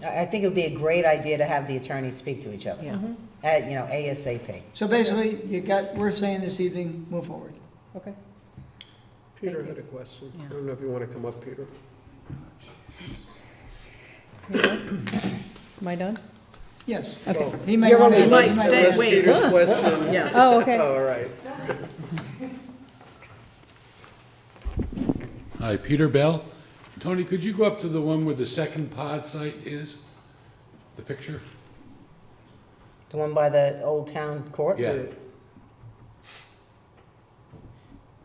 I think it would be a great idea to have the attorneys speak to each other.
Yeah.
ASAP.
So basically, we're saying this evening, move forward.
Okay.
Peter
Thank
had a question.
Yeah.
I don't know if you want to come up, Peter.
Am I done?
Yes.
Okay.
He may
You're
want
on
to.
the
might
list
stay,
unless
wait.
Peter's question.
Yes.
Oh, okay.
Oh, all right.
Hi, Peter Bell. Tony, could you go up to the one where the second pod site is? The picture?
The one by the Old Town Court?
Yeah.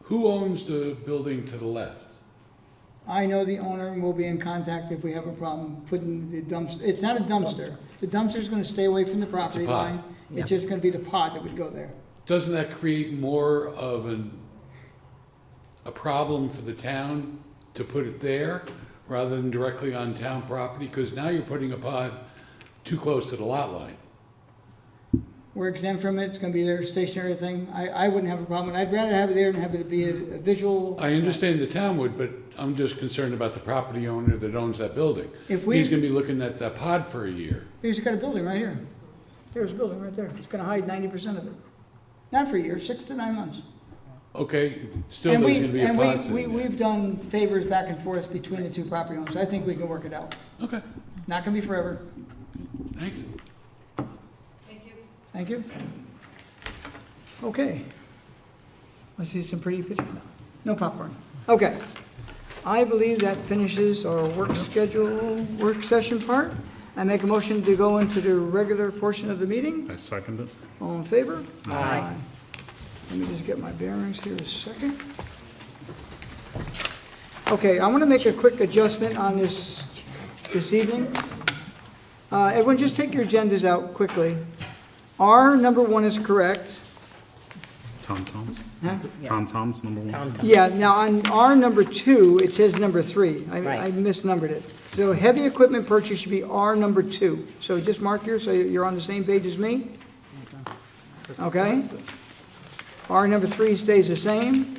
Who owns the building to the left?
I know the owner and we'll be in contact if we have a problem putting the dumpster. It's not a dumpster. The dumpster's gonna stay away from the property
pod.
line. It's just gonna be the pod that would go there.
Doesn't that create more of a problem for the town to put it there rather than directly on town property? Because now you're putting a pod too close to the lot line.
We're exempt from it. It's gonna be their stationary thing. I wouldn't have a problem. I'd rather have it there than have it be a visual.
I understand the town would, but I'm just concerned about the property owner that owns that building.
If we-
He's gonna be looking at that pod for a year.
He's got a building right here. There's a building right there. It's gonna hide 90% of it. Not for a year, 6 to 9 months.
Okay, still
And
there's
we-
gonna be a
and
pod
we-
sitting there.
We've done favors back and forth between the two property owners. I think we can work it out.
Okay,
Not gonna be forever.
thanks.
Thank you. Okay. I see some pretty pictures now. No popcorn. Okay. I believe that finishes our work session part. I make a motion to go into the regular portion of the meeting.
I second it.
All in favor?
Aye.
Let me just get my bearings here a second. Okay, I want to make a quick adjustment on this evening. Everyone just take your agendas out quickly. R number 1 is correct.
Tom Tom's?
Huh?
Tom Tom's number 1?
Tom.
Yeah, now on R number 2, it says number 3. I
Right.
misnumbered it. So heavy equipment purchase should be R number 2. So just mark here so you're on the same page as me. Okay? R number 3 stays the same.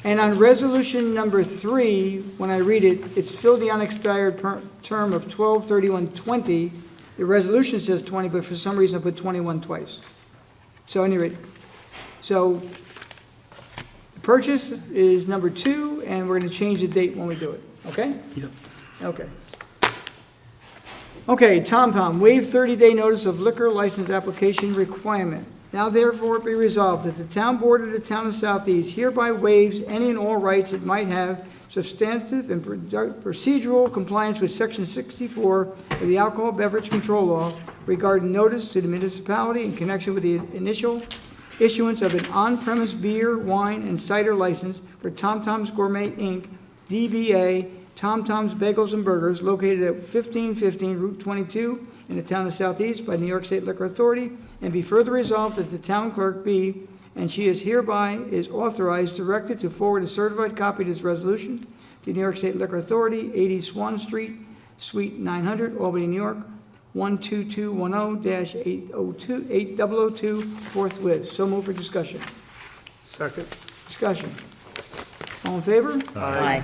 And on resolution number 3, when I read it, it's filled the unexpired term of 12/31/20. The resolution says 20, but for some reason I put 21 twice. So anyway, so the purchase is number 2, and we're going to change the date when we do it, okay?
Yep.
Okay. Okay, Tom, waive 30-day notice of liquor license application requirement. Now therefore be resolved that the town board of the town of Southeast hereby waives any and all rights it might have substantive and procedural compliance with section 64 of the Alcohol Beverage Control Law regarding notice to the municipality in connection with the initial issuance of an on-premise beer, wine, and cider license for Tom Tom's Gourmet, Inc., DBA Tom Tom's Bagels and Burgers, located at 1515 Route 22 in the town of Southeast by New York State Liquor Authority, and be further resolved that the town clerk be, and she is hereby is authorized, directed to forward a certified copy of this resolution to New York State Liquor Authority, 80 Swan Street, Suite 900, Albany, New York, 12210-8002 forthwith. So move for discussion.
Second.
Discussion. All in favor?
Aye.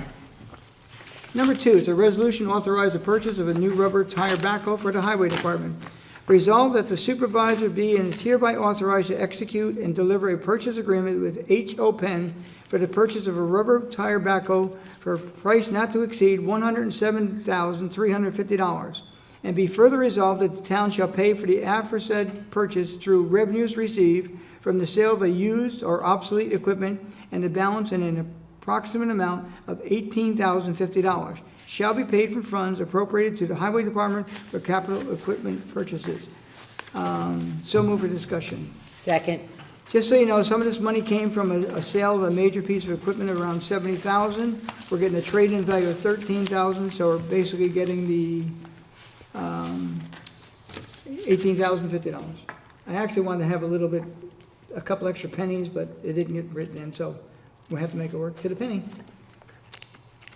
Number 2 is a resolution authorizing the purchase of a new rubber tire backhoe for the Highway Department. Resolved that the supervisor be and is hereby authorized to execute and deliver a purchase agreement with H.O. Penn for the purchase of a rubber tire backhoe for a price not to exceed $107,350. And be further resolved that the town shall pay for the aforesaid purchase through revenues received from the sale of a used or obsolete equipment, and the balance in an approximate amount of $18,050 shall be paid from funds appropriated to the Highway Department for capital equipment purchases. So move for discussion.
Second.
Just so you know, some of this money came from a sale of a major piece of equipment of around $70,000. We're getting a trade-in value of $13,000, so we're basically getting the $18,050. I actually wanted to have a couple extra pennies, but it didn't get written in, so we'll have to make it work to the penny.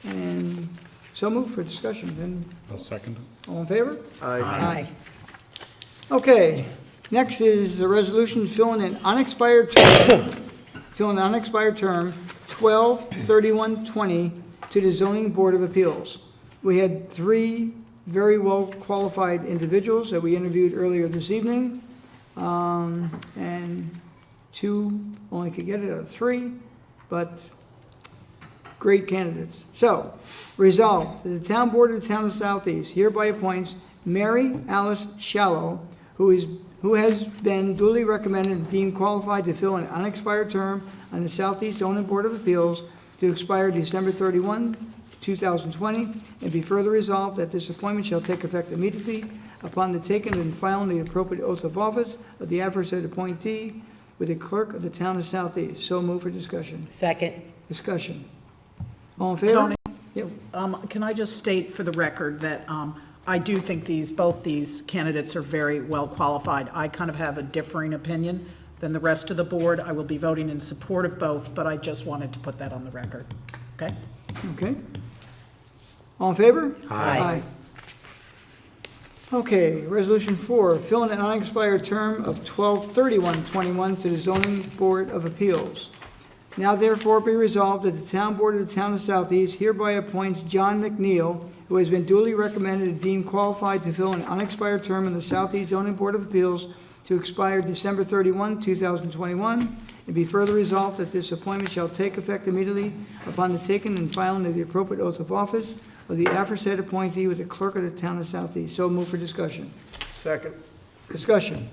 And so move for discussion, then,
I'll second it.
all in favor?
Aye.
Okay, next is the resolution filling an unexpired term, 12/31/20 to the Zoning Board of Appeals. We had 3 very well-qualified individuals that we interviewed earlier this evening, and 2 only could get it out of 3, but great candidates. So, resolved, that the Town Board of the Town of Southeast hereby appoints Mary Alice Shallow, who has been duly recommended and deemed qualified to fill an unexpired term on the Southeast Zoning Board of Appeals to expire December 31, 2020, and be further resolved that this appointment shall take effect immediately upon the taking and filing the appropriate oath of office of the aforesaid appointee with the clerk of the Town of Southeast. So move for discussion.
Second.
Discussion. All in favor?
Tony?
Yep.
Can I just state for the record that I do think both these candidates are very well qualified. I kind of have a differing opinion than the rest of the board. I will be voting in support of both, but I just wanted to put that on the record. Okay?
Okay. All in favor?
Aye.
Okay, Resolution 4, filling an unexpired term of 12/31/21 to the Zoning Board of Appeals. Now therefore be resolved that the Town Board of the Town of Southeast hereby appoints John McNeil, who has been duly recommended and deemed qualified to fill an unexpired term in the Southeast Zoning Board of Appeals to expire December 31, 2021, and be further resolved that this appointment shall take effect immediately upon the taking and filing of the appropriate oath of office of the aforesaid appointee with the clerk of the Town of Southeast. So move for discussion.
Second.
Discussion.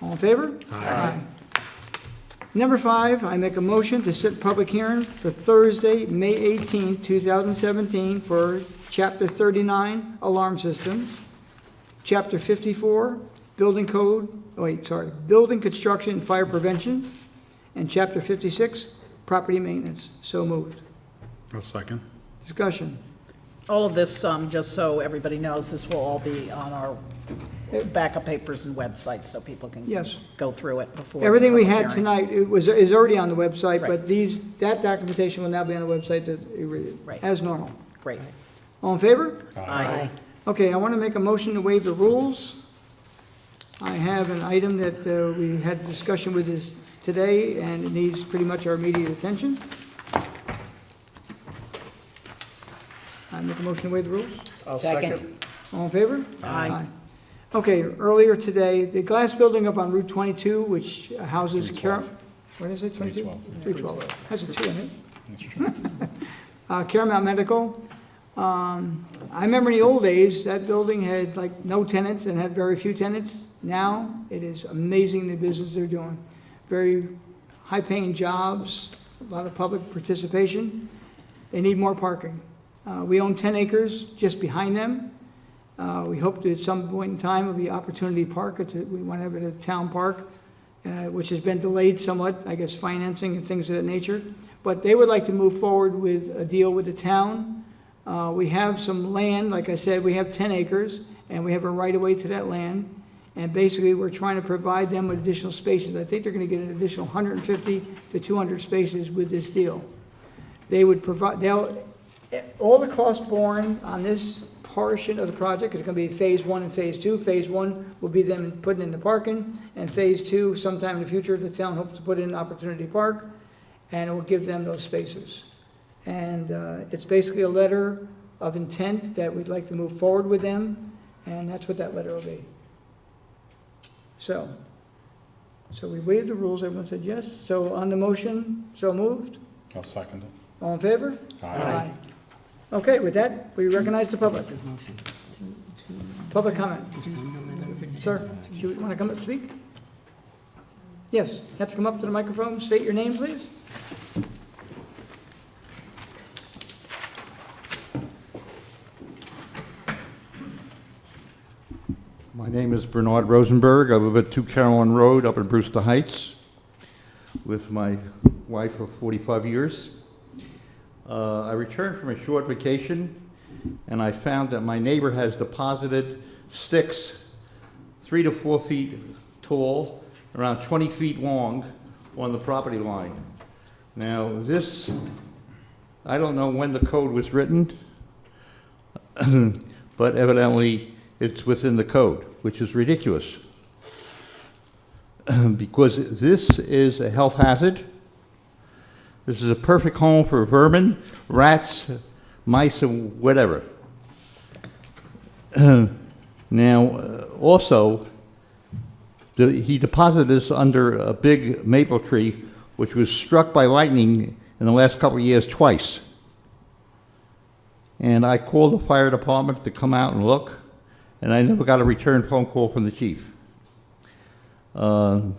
All in favor? Aye. Number 5, I make a motion to set public hearing for Thursday, May 18, 2017, for Chapter 39, Alarm Systems, Chapter 54, Building Construction and Fire Prevention, and Chapter 56, Property Maintenance. So moved.
I'll second.
Discussion.
All of this, just so everybody knows, this will all be on our backup papers and websites, so people can
Yes.
go through it before.
Everything we
the
had
hearing.
tonight is already on the website,
Right.
but that documentation will now be on the website that you read it,
Right.
as normal.
Great.
All in favor?
Aye.
Okay, I want to make a motion to waive the rules. I have an item that we had discussion with this today, and it needs pretty much our immediate attention. I make a motion to waive the rules.
I'll
Second.
second.
All in favor?
Aye.
Okay, earlier today, the glass building up on Route 22, which houses
312.
what is it, 22?
312.
312, has a 2 in it.
That's true.
Caramount Medical. I remember in the old days, that building had like no tenants and had very few tenants. Now, it is amazing the business they're doing. Very high-paying jobs, a lot of public participation. They need more parking. We own 10 acres just behind them. We hope that at some point in time it'll be Opportunity Park. We want to have it a town park, which has been delayed somewhat, I guess, financing and things of that nature. But they would like to move forward with a deal with the town. We have some land, like I said, we have 10 acres, and we have a right-of-way to that land. And basically, we're trying to provide them with additional spaces. I think they're going to get an additional 150 to 200 spaces with this deal. They would provide, all the costs borne on this portion of the project is going to be Phase 1 and Phase 2. Phase 1 will be them putting in the parking, and Phase 2, sometime in the future, the town hopes to put in Opportunity Park, and it will give them those spaces. And it's basically a letter of intent that we'd like to move forward with them, and that's what that letter will be. So we waived the rules, everyone said yes. So on the motion, so moved.
I'll second it.
All in favor?
Aye.
Okay, with that, we recognize the public. Public comment. Sir, do you want to come up and speak? Yes, you have to come up to the microphone, state your name, please.
My name is Bernard Rosenberg. I live at 2 Carolyn Road up in Brewster Heights with my wife of 45 years. I returned from a short vacation and I found that my neighbor has deposited sticks 3 to 4 feet tall, around 20 feet long on the property line. Now, this, I don't know when the code was written, but evidently it's within the code, which is ridiculous. Because this is a health hazard. This is a perfect home for vermin, rats, mice, and whatever. Now, also, he deposited this under a big maple tree, which was struck by lightning in the last couple of years twice. And I called the fire department to come out and look, and I never got a return phone call from the chief. The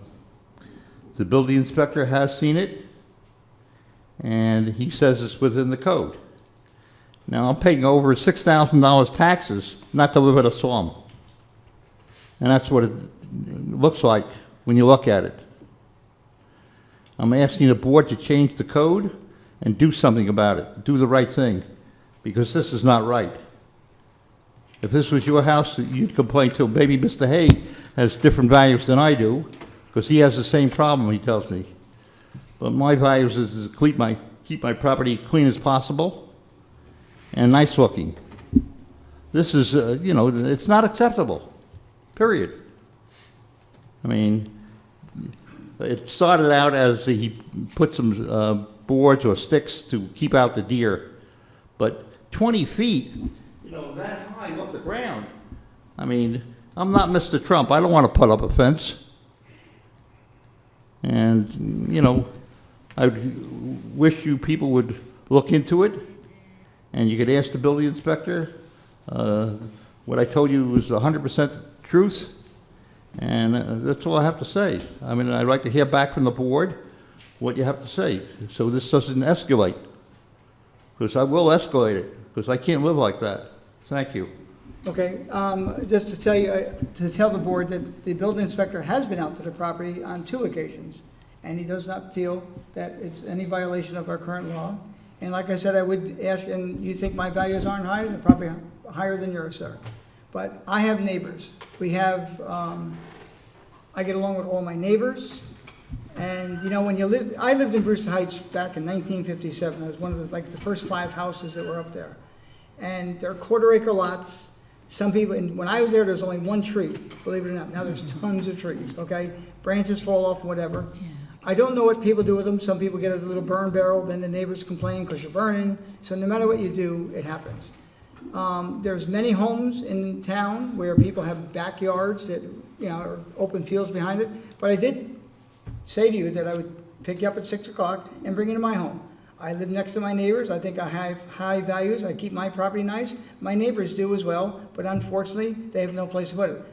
building inspector has seen it, and he says it's within the code. Now, I'm paying over $6,000 taxes not to live in a slum. And that's what it looks like when you look at it. I'm asking the board to change the code and do something about it, do the right thing, because this is not right. If this was your house, you'd complain too. Maybe Mr. Hay has different values than I do, because he has the same problem, he tells me. But my values is to keep my property clean as possible and nice looking. This is, you know, it's not acceptable, period. I mean, it started out as he put some boards or sticks to keep out the deer, but 20 feet, you know, that high off the ground. I mean, I'm not Mr. Trump. I don't want to put up a fence. And, you know, I wish you people would look into it, and you could ask the building inspector. What I told you was 100% truth, and that's all I have to say. I mean, I'd like to hear back from the board what you have to say, so this doesn't escalate. Because I will escalate it, because I can't live like that. Thank you.
Okay, just to tell you, to tell the board that the building inspector has been out to the property on 2 occasions, and he does not feel that it's any violation of our current law. And like I said, I would ask, and you think my values aren't high? They're probably higher than yours, sir. But I have neighbors. We have, I get along with all my neighbors. And, you know, when you live, I lived in Brewster Heights back in 1957. I was one of the, like, the first 5 houses that were up there. And they're quarter-acre lots. Some people, and when I was there was only 1 tree, believe it or not. Now there's tons of trees, okay? Branches fall off, whatever. I don't know what people do with them. Some people get a little burn barrel, then the neighbors complain because you're burning. So no matter what you do, it happens. There's many homes in town where people have backyards that, you know, are open fields behind it. But I did say to you that I would pick you up at 6 o'clock and bring you to my home. I live next to my neighbors. I think I have high values. I keep my property nice. My neighbors do as well, but unfortunately, they have no place to put it.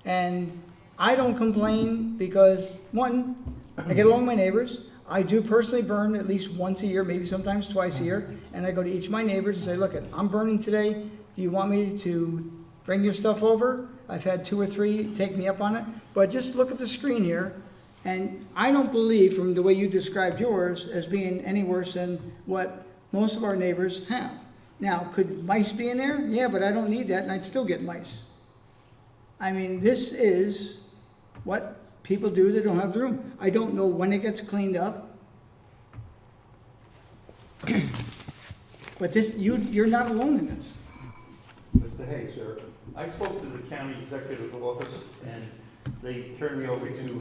And I don't complain because, one, I get along with my neighbors. I do personally burn at least once a year, maybe sometimes twice a year, and I go to each of my neighbors and say, look, I'm burning today. Do you want me to bring your stuff over? I've had 2 or 3 take me up on it, but just look at the screen here. And I don't believe, from the way you described yours, as being any worse than what most of our neighbors have. Now, could mice be in there? Yeah, but I don't need that, and I'd still get mice. I mean, this is what people do that don't have the room. I don't know when it gets cleaned up. But this, you're not alone in this.
Mr. Hay, sir, I spoke to the county executive office, and they turned me over to the,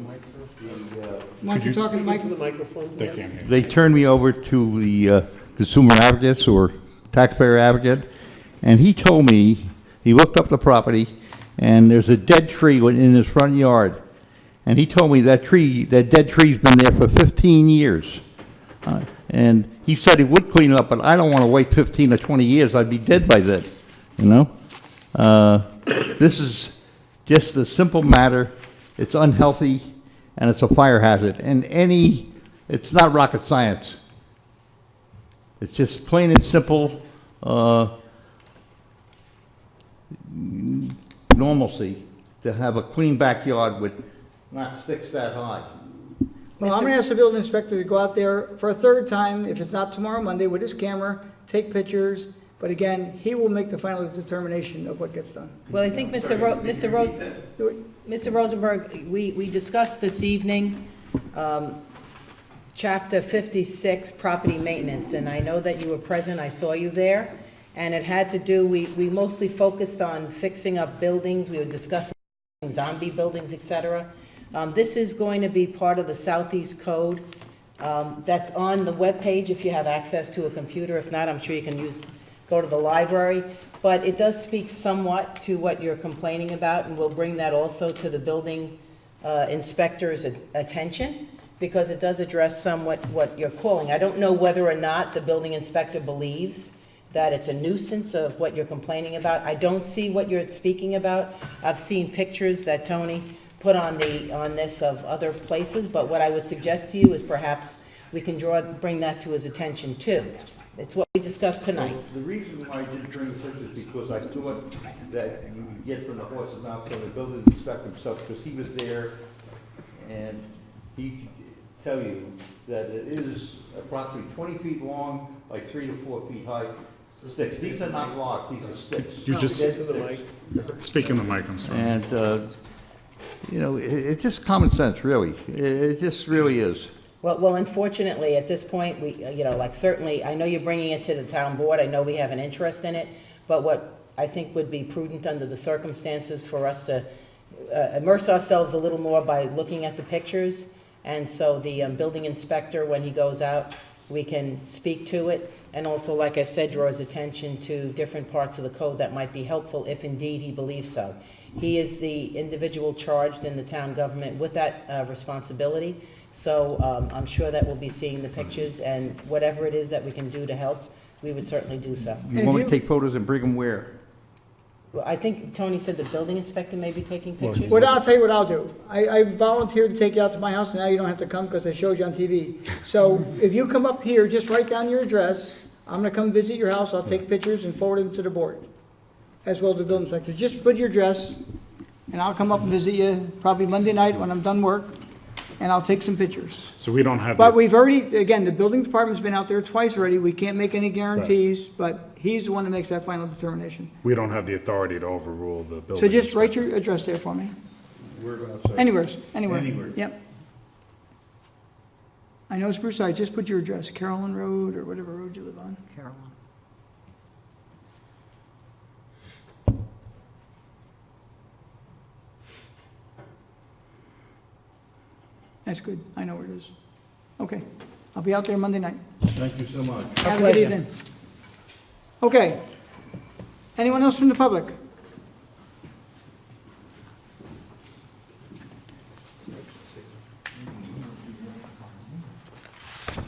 Why don't you talk to the
To the microphone.
They
yes.
can't hear.
they turned me over to the consumer advocates or taxpayer advocate, and he told me, he looked up the property, and there's a dead tree in his front yard. And he told me that dead tree's been there for 15 years. And he said he would clean it up, but I don't want to wait 15 or 20 years. I'd be dead by then, you know? This is just a simple matter. It's unhealthy, and it's a fire hazard. And it's not rocket science. It's just plain and simple normalcy to have a clean backyard with not sticks that high.
Well, I'm gonna ask the building inspector to go out there for a 3rd time, if it's not tomorrow, Monday, with his camera, take pictures, but again, he will make the final determination of what gets done.
Well, I think Mr. Rose, Mr. Rosenberg, we discussed this evening, Chapter 56, property maintenance, and I know that you were present, I saw you there, and it had to do, we mostly focused on fixing up buildings, we were discussing zombie buildings, et cetera. This is going to be part of the Southeast Code that's on the webpage if you have access to a computer. If not, I'm sure you can go to the library. But it does speak somewhat to what you're complaining about, and we'll bring that also to the building inspector's attention, because it does address somewhat what you're calling. I don't know whether or not the building inspector believes that it's a nuisance of what you're complaining about. I don't see what you're speaking about. I've seen pictures that Tony put on this of other places, but what I would suggest to you is perhaps we can bring that to his attention too. It's what we discussed tonight.
The reason why I didn't bring the pictures is because I thought that you would get from the horse's mouth from the building inspector himself, because he was there, and he could tell you that it is approximately 20 feet long by 3 to 4 feet high. Sticks. These are not logs, these are sticks.
You just
Dead sticks.
speak in the mic, I'm sorry.
And, you know, it's just common sense, really. It just really is.
Well, unfortunately, at this point, like certainly, I know you're bringing it to the town board, I know we have an interest in it, but what I think would be prudent under the circumstances for us to immerse ourselves a little more by looking at the pictures, and so the building inspector, when he goes out, we can speak to it, and also, like I said, draw his attention to different parts of the code that might be helpful, if indeed he believes so. He is the individual charged in the town government with that responsibility. So I'm sure that we'll be seeing the pictures, and whatever it is that we can do to help, we would certainly do so.
You want me to take photos and bring them where?
Well, I think Tony said the building inspector may be taking pictures.
Well, I'll tell you what I'll do. I volunteered to take you out to my house, and now you don't have to come because I showed you on TV. So if you come up here, just write down your address. I'm going to come visit your house. I'll take pictures and forward them to the board, as well as the building inspector. Just put your address, and I'll come up and visit you probably Monday night when I'm done work, and I'll take some pictures.
So we don't have.
But we've already, again, the building department's been out there twice already. We can't make any guarantees, but he's the one that makes that final determination.
We don't have the authority to overrule the building.
So just write your address there for me. Anywhere.
Anywhere.
Yep. I know, Bruce, I just put your address, Carolyn Road or whatever road you live on.
Carolyn.
That's good. I know where it is. Okay. I'll be out there Monday night.
Thank you so much.
Have a good evening. Okay. Anyone else from the public?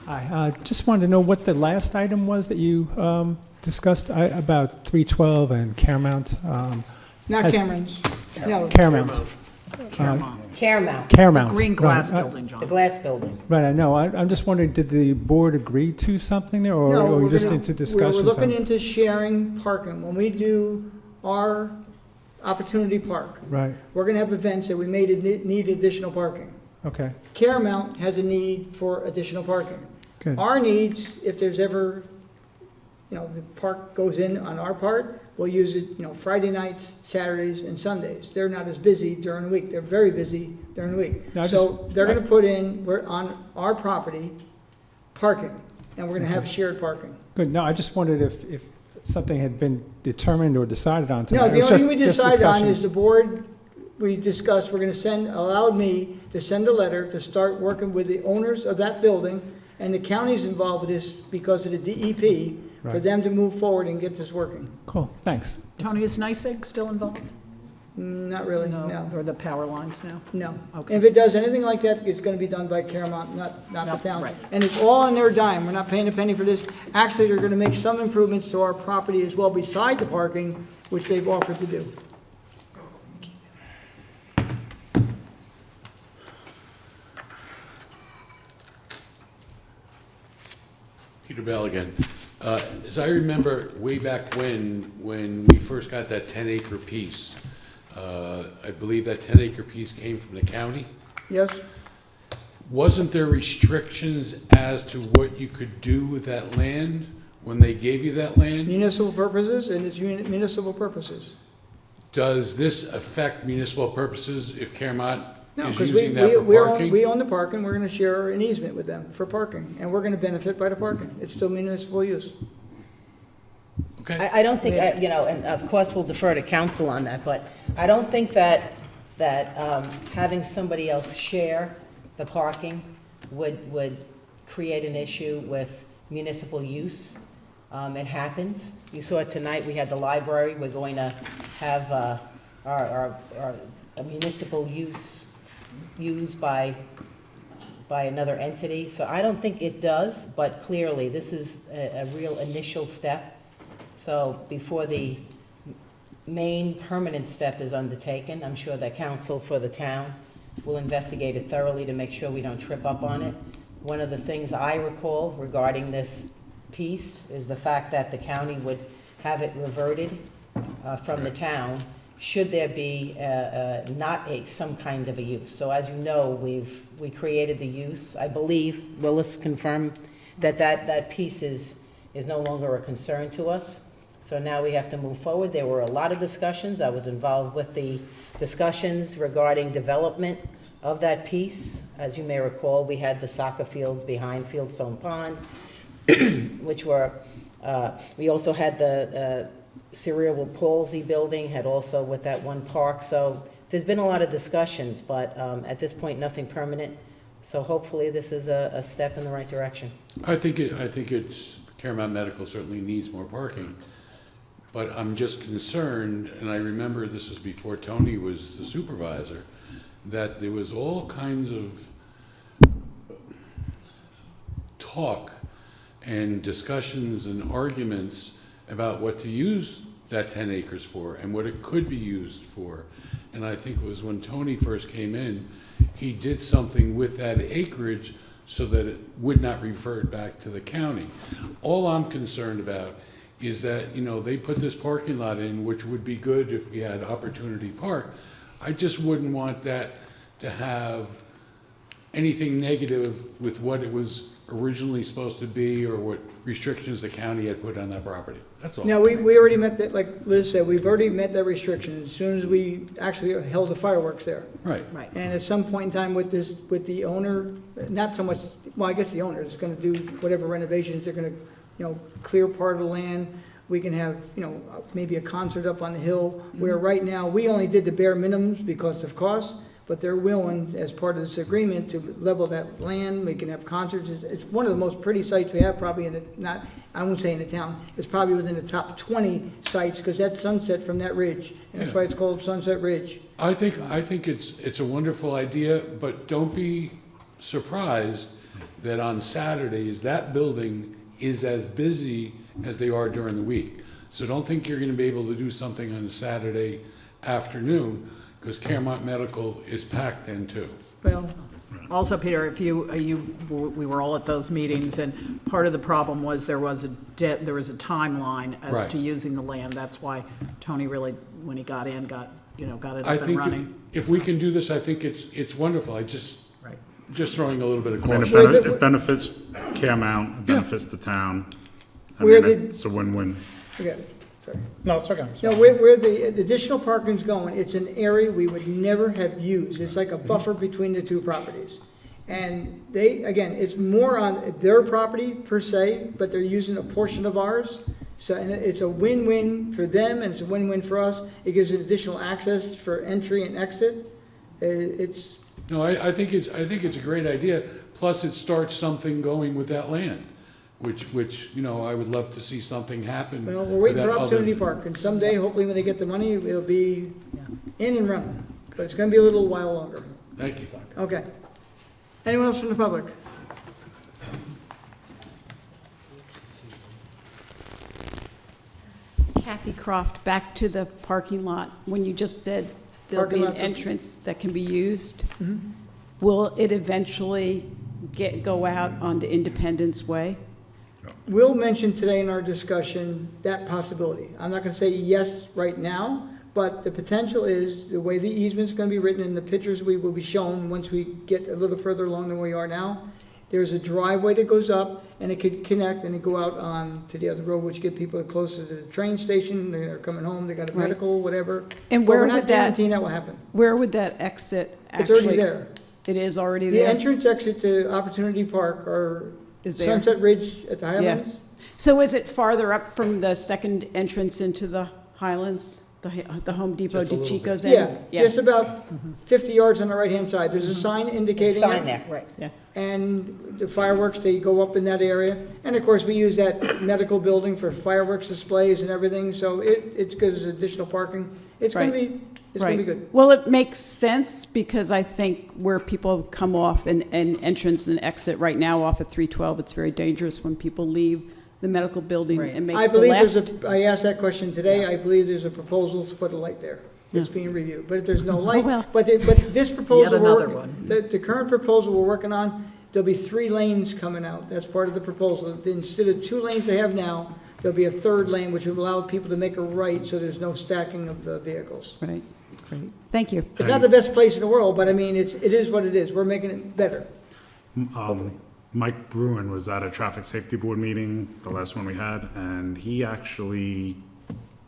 Hi, just wanted to know what the last item was that you discussed about 312 and Caramount.
Not
has-
Cameron's. No.
Caramount.
Caramount,
Caramount.
Green glass
right,
building, John.
the glass building.
Right, I know. I'm just wondering, did the board agree to something there, or
No,
or
we're
you just
gonna-
into discussions?
We're looking
on-
into sharing parking. When we do our Opportunity Park,
Right,
we're going to have events that we may need additional parking.
okay,
Caramount has a need for additional parking.
good.
Our needs, if there's ever, the park goes in on our part, we'll use it, Friday nights, Saturdays, and Sundays. They're not as busy during the week. They're very busy during the week.
No, I
So
just-
they're gonna put in, we're on our property, parking, and we're gonna have shared parking.
Good, no, I just wondered if something had been determined or decided on tonight.
No,
It
the
was
only thing we
just
decided on
discussions.
is the board, we discussed, we're gonna allowed me to send a letter to start working with the owners of that building, and the county's involved with this because of the DEP, for
Right.
them to move forward and get this working.
Cool, thanks.
Tony, is NYSEG still involved?
Not really, no,
Or the power lines now?
no.
Okay.
If it does anything like that, it's gonna be done by Caramount, not
No,
the town.
right.
And it's all on their dime, we're not paying a penny for this. Actually, they're gonna make some improvements to our property as well beside the parking, which they've offered to do.
Peter Bell again. As I remember way back when we first got that 10-acre piece, I believe that 10-acre piece came from the county.
Yes?
Wasn't there restrictions as to what you could do with that land when they gave you that land?
Municipal purposes, and it's municipal purposes.
does this affect municipal purposes if Caremark
No,
is
because
using that for parking?
we own the parking, we're gonna share an easement with them for parking, and we're gonna benefit by the parking. It's still municipal use.
Okay,
I don't think, you know, and of course, we'll defer to council on that, but I don't think that having somebody else share the parking would create an issue with municipal use. It happens. You saw it tonight, we had the library, we're going to have our municipal use used by another entity. So I don't think it does, but clearly, this is a real initial step. So before the main permanent step is undertaken, I'm sure that council for the town will investigate it thoroughly to make sure we don't trip up on it. One of the things I recall regarding this piece is the fact that the county would have it reverted from the town should there be not some kind of a use. So as you know, we created the use. I believe, Willis confirmed, that piece is no longer a concern to us. So now we have to move forward. There were a lot of discussions. I was involved with the discussions regarding development of that piece. As you may recall, we had the soccer fields behind Fieldstone Pond, which were, we also had the cerebral palsy building, had also with that one park. So there's been a lot of discussions, but at this point, nothing permanent. So hopefully this is a step in the right direction.
I think it's, Caremark Medical certainly needs more parking. But I'm just concerned, and I remember this was before Tony was the supervisor, that there was all kinds of talk and discussions and arguments about what to use that 10 acres for and what it could be used for. And I think it was when Tony first came in, he did something with that acreage so that it would not revert back to the county. All I'm concerned about is that, you know, they put this parking lot in, which would be good if we had Opportunity Park. I just wouldn't want that to have anything negative with what it was originally supposed to be or what restrictions the county had put on that property. That's all.
Now, we already met that, like Liz said, we've already met that restriction as soon as we actually held the fireworks there.
Right.
Right.
And at some point in time with the owner, not so much, well, I guess the owner is gonna do whatever renovations, they're gonna, you know, clear part of the land. We can have, you know, maybe a concert up on the hill, where right now, we only did the bare minimums because of cost, but they're willing, as part of this agreement, to level that land. We can have concerts. It's one of the most pretty sites we have, probably in the, not, I won't say in the town, it's probably within the top 20 sites, because that's sunset from that ridge, and that's why it's called Sunset Ridge.
I think it's a wonderful idea, but don't be surprised that on Saturdays, that building is as busy as they are during the week. So don't think you're gonna be able to do something on a Saturday afternoon, because Caremark Medical is packed then too.
Well,
Also, Peter, if we were all at those meetings, and part of the problem was there was a timeline as
Right.
to using the land. That's why Tony really, when he got in, got it
I
up and
think
running.
if we can do this, I think it's wonderful. I just throwing a little bit of
I mean,
caution.
it benefits Caremount, it benefits the town. I
Where
mean,
the-
it's a win-win.
okay, sorry.
No, it's okay.
No, where the additional parking's going, it's an area we would never have used. It's like a buffer between the two properties. And they, again, it's more on their property per se, but they're using a portion of ours. So, and it's a win-win for them, and it's a win-win for us. It gives it additional access for entry and exit. It's,
No, I think it's a great idea. Plus, it starts something going with that land, which you know, I would love to see something happen.
well, we're
with
waiting
that
for
other-
Opportunity Park, and someday, hopefully when they get the money, it'll be in and running. But it's gonna be a little while longer.
Thank you.
Okay. Anyone else from the public?
Kathy Croft, back to the parking lot. When you just said there'll be
Parking
an
lot.
entrance that can be used, will it eventually go out onto Independence Way?
We'll mention today in our discussion that possibility. I'm not gonna say yes right now, but the potential is, the way the easement's gonna be written and the pictures we will be shown once we get a little further along than we are now, There's a driveway that goes up, and it could connect and then go out on to the other road, which get people closer to the train station, they're coming home, they got a
Right.
medical, whatever.
And
But
where
we're not
would that,
guaranteeing that will happen.
where would that exit
It's
actually?
already there.
It is already
The
there?
entrance exit to Opportunity Park or
Is there?
Sunset Ridge at the Highlands.
So is it farther up from the second entrance into the Highlands? The Home Depot
Just a little
DeChico's
Yeah,
end?
just about 50 yards on the right-hand side. There's a sign indicating
Sign
it.
there, right.
Yeah.
And the fireworks, they go up in that area. And of course, we use that medical building for fireworks displays and everything, so it gives additional parking. It's gonna
Right.
be, it's gonna be good.
Well, it makes sense because I think where people come off and entrance and exit right now off at 312, it's very dangerous when people leave the medical building
Right.
and make
I
the
believe
left.
I asked that question today. I believe there's a proposal to put a light there. It's being reviewed, but if there's no light,
well.
but this proposal,
another one.
the current proposal we're working on, there'll be 3 lanes coming out. That's part of the proposal. Instead of 2 lanes they have now, there'll be a 3rd lane, which will allow people to make a right, so there's no stacking of the vehicles.
Right, great. Thank you.
It's not the best place in the world, but I mean, it is what it is. We're making it better.
Mike Bruin was at a traffic safety board meeting, the last one we had, and he actually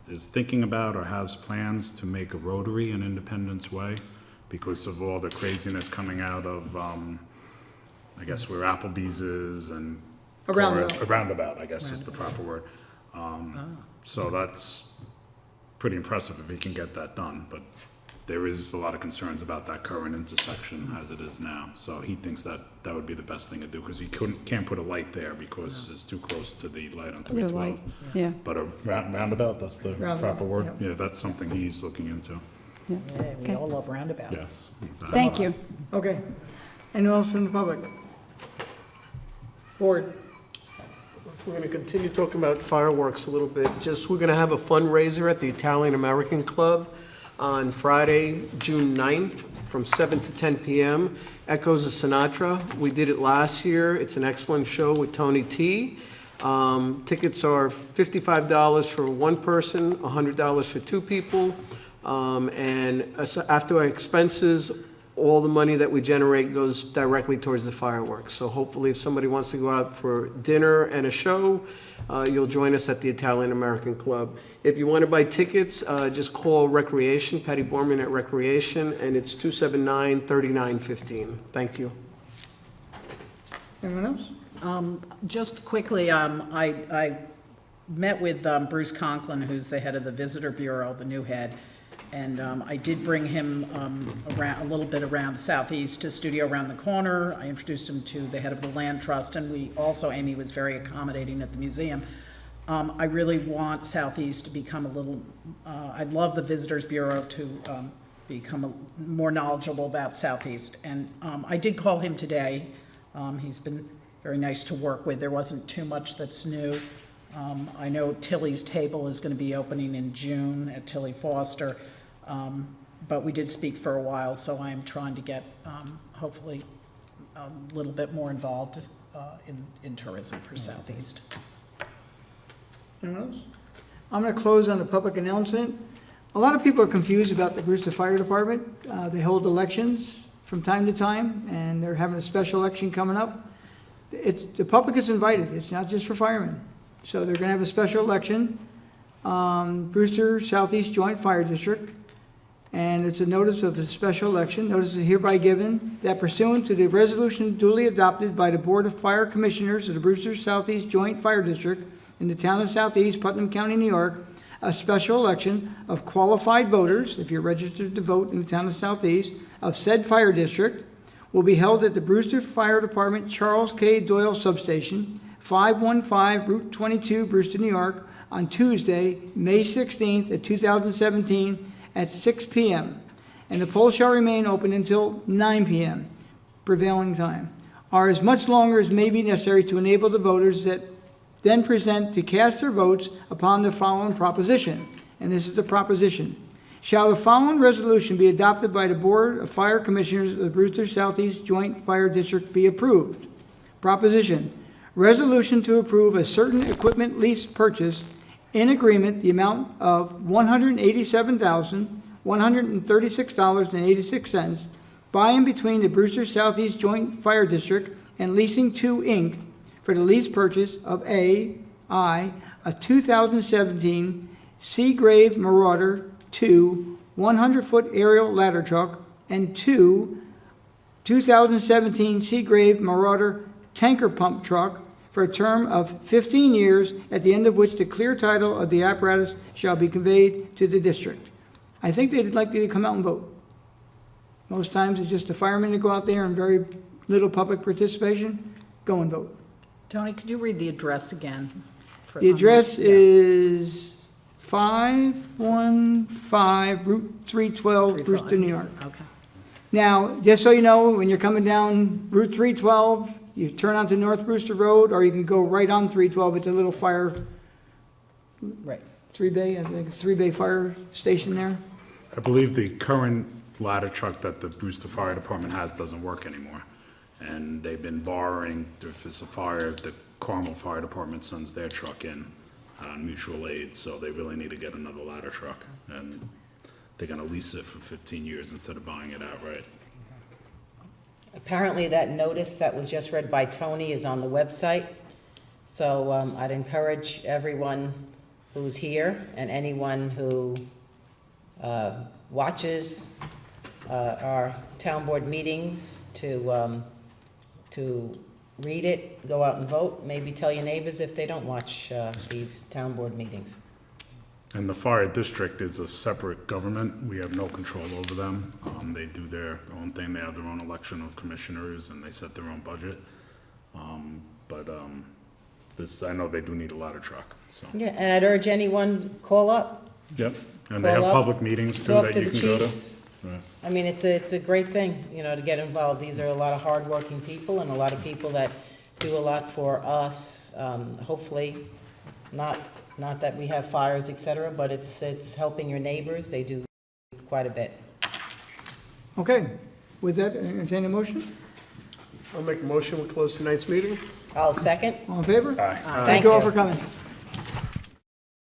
is thinking about or has plans to make a rotary in Independence Way because of all the craziness coming out of, I guess where Applebee's is and.
A roundabout.
A roundabout, I guess is the proper word. So that's pretty impressive if he can get that done, but there is a lot of concerns about that current intersection as it is now. So he thinks that that would be the best thing to do, because he can't put a light there because it's too close to the light on
Other
312.
light, yeah.
But a roundabout, that's the
Roundabout,
proper word?
yeah.
Yeah, that's something he's looking into.
Yeah, we
Okay.
all love roundabouts.
Yes. exactly.
Thank you.
Okay. Anyone else from the public? Board?
We're going to continue talking about fireworks a little bit. We're going to have a fundraiser at the Italian American Club on Friday, June 9th, from 7 to 10 p.m. Echoes of Sinatra. We did it last year. It's an excellent show with Tony T. Tickets are $55 for one person, $100 for 2 people. And after our expenses, all the money that we generate goes directly towards the fireworks. So hopefully if somebody wants to go out for dinner and a show, you'll join us at the Italian American Club. If you want to buy tickets, just call Recreation, Patty Borman at Recreation, and it's 279-3915. Thank you.
Anyone else?
Just quickly, I met with Bruce Conklin, who's the head of the Visitor Bureau, the new head, and I did bring him around, a little bit around Southeast to Studio Around the Corner. I introduced him to the head of the Land Trust, and we also, Amy was very accommodating at the museum. I really want Southeast to become a little, I'd love the Visitors Bureau to become more knowledgeable about Southeast. And I did call him today. He's been very nice to work with. There wasn't too much that's new. I know Tilly's Table is going to be opening in June at Tilly Foster, but we did speak for a while, so I am trying to get, hopefully, a little bit more involved in tourism for Southeast.
Anyone else? I'm going to close on a public announcement. A lot of people are confused about the Brewster Fire Department. They hold elections from time to time, and they're having a special election coming up. The public is invited. It's not just for firemen. So they're going to have a special election, Brewster Southeast Joint Fire District, and it's a notice of a special election. Notice is hereby given that pursuant to the resolution duly adopted by the Board of Fire Commissioners of the Brewster Southeast Joint Fire District in the town of Southeast, Putnam County, New York, a special election of qualified voters, if you're registered to vote in the town of Southeast, of said fire district, will be held at the Brewster Fire Department Charles K. Doyle Substation, 515 Route 22, Brewster, New York, on Tuesday, May 16th of 2017 at 6 p.m. And the poll shall remain open until 9 p.m. prevailing time, or as much longer as may be necessary to enable the voters that then present to cast their votes upon the following proposition. And this is the proposition. Shall the following resolution be adopted by the Board of Fire Commissioners of the Brewster Southeast Joint Fire District be approved? Proposition. Resolution to approve a certain equipment lease purchase in agreement, the amount of $187,136.86 by and between the Brewster Southeast Joint Fire District and Leasing 2, Inc. for the lease purchase of a 2017 Seagrave Marauder 2 100-foot aerial ladder truck and 2 2017 Seagrave Marauder tanker pump truck for a term of 15 years, at the end of which the clear title of the apparatus shall be conveyed to the district. I think they'd like you to come out and vote. Most times it's just the firemen that go out there and very little public participation. Go and vote.
Tony, could you read the address again?
The address is 515 Route 312, Brewster, New York.
Okay.
Now, just so you know, when you're coming down Route 312, you turn onto North Brewster Road, or you can go right on 312. It's a little fire,
Right.
3-bay, I think it's 3-bay fire station there.
I believe the current ladder truck that the Brewster Fire Department has doesn't work anymore. And they've been borrowing, if it's a fire, the Carmel Fire Department sends their truck in on mutual aid, so they really need to get another ladder truck. And they're gonna lease it for 15 years instead of buying it outright.
Apparently, that notice that was just read by Tony is on the website. So I'd encourage everyone who's here and anyone who watches our town board meetings to read it, go out and vote, maybe tell your neighbors if they don't watch these town board meetings.
And the fire district is a separate government. We have no control over them. They do their own thing. They have their own election of commissioners and they set their own budget. This, I know they do need a ladder truck, so.
Yeah, and I'd urge anyone, call up.
Yep, and they have
Call up,
public meetings too
talk
that
to
you
the
can go to.
chiefs.
Right.
I mean, it's a great thing, you know, to get involved. These are a lot of hardworking people and a lot of people that do a lot for us. Hopefully, not that we have fires, et cetera, but it's helping your neighbors. They do quite a bit.
Okay, with that, entertain a motion?
I'll make a motion, we close tonight's meeting.
I'll second.
All in favor?
Aye.
Thank you all for coming.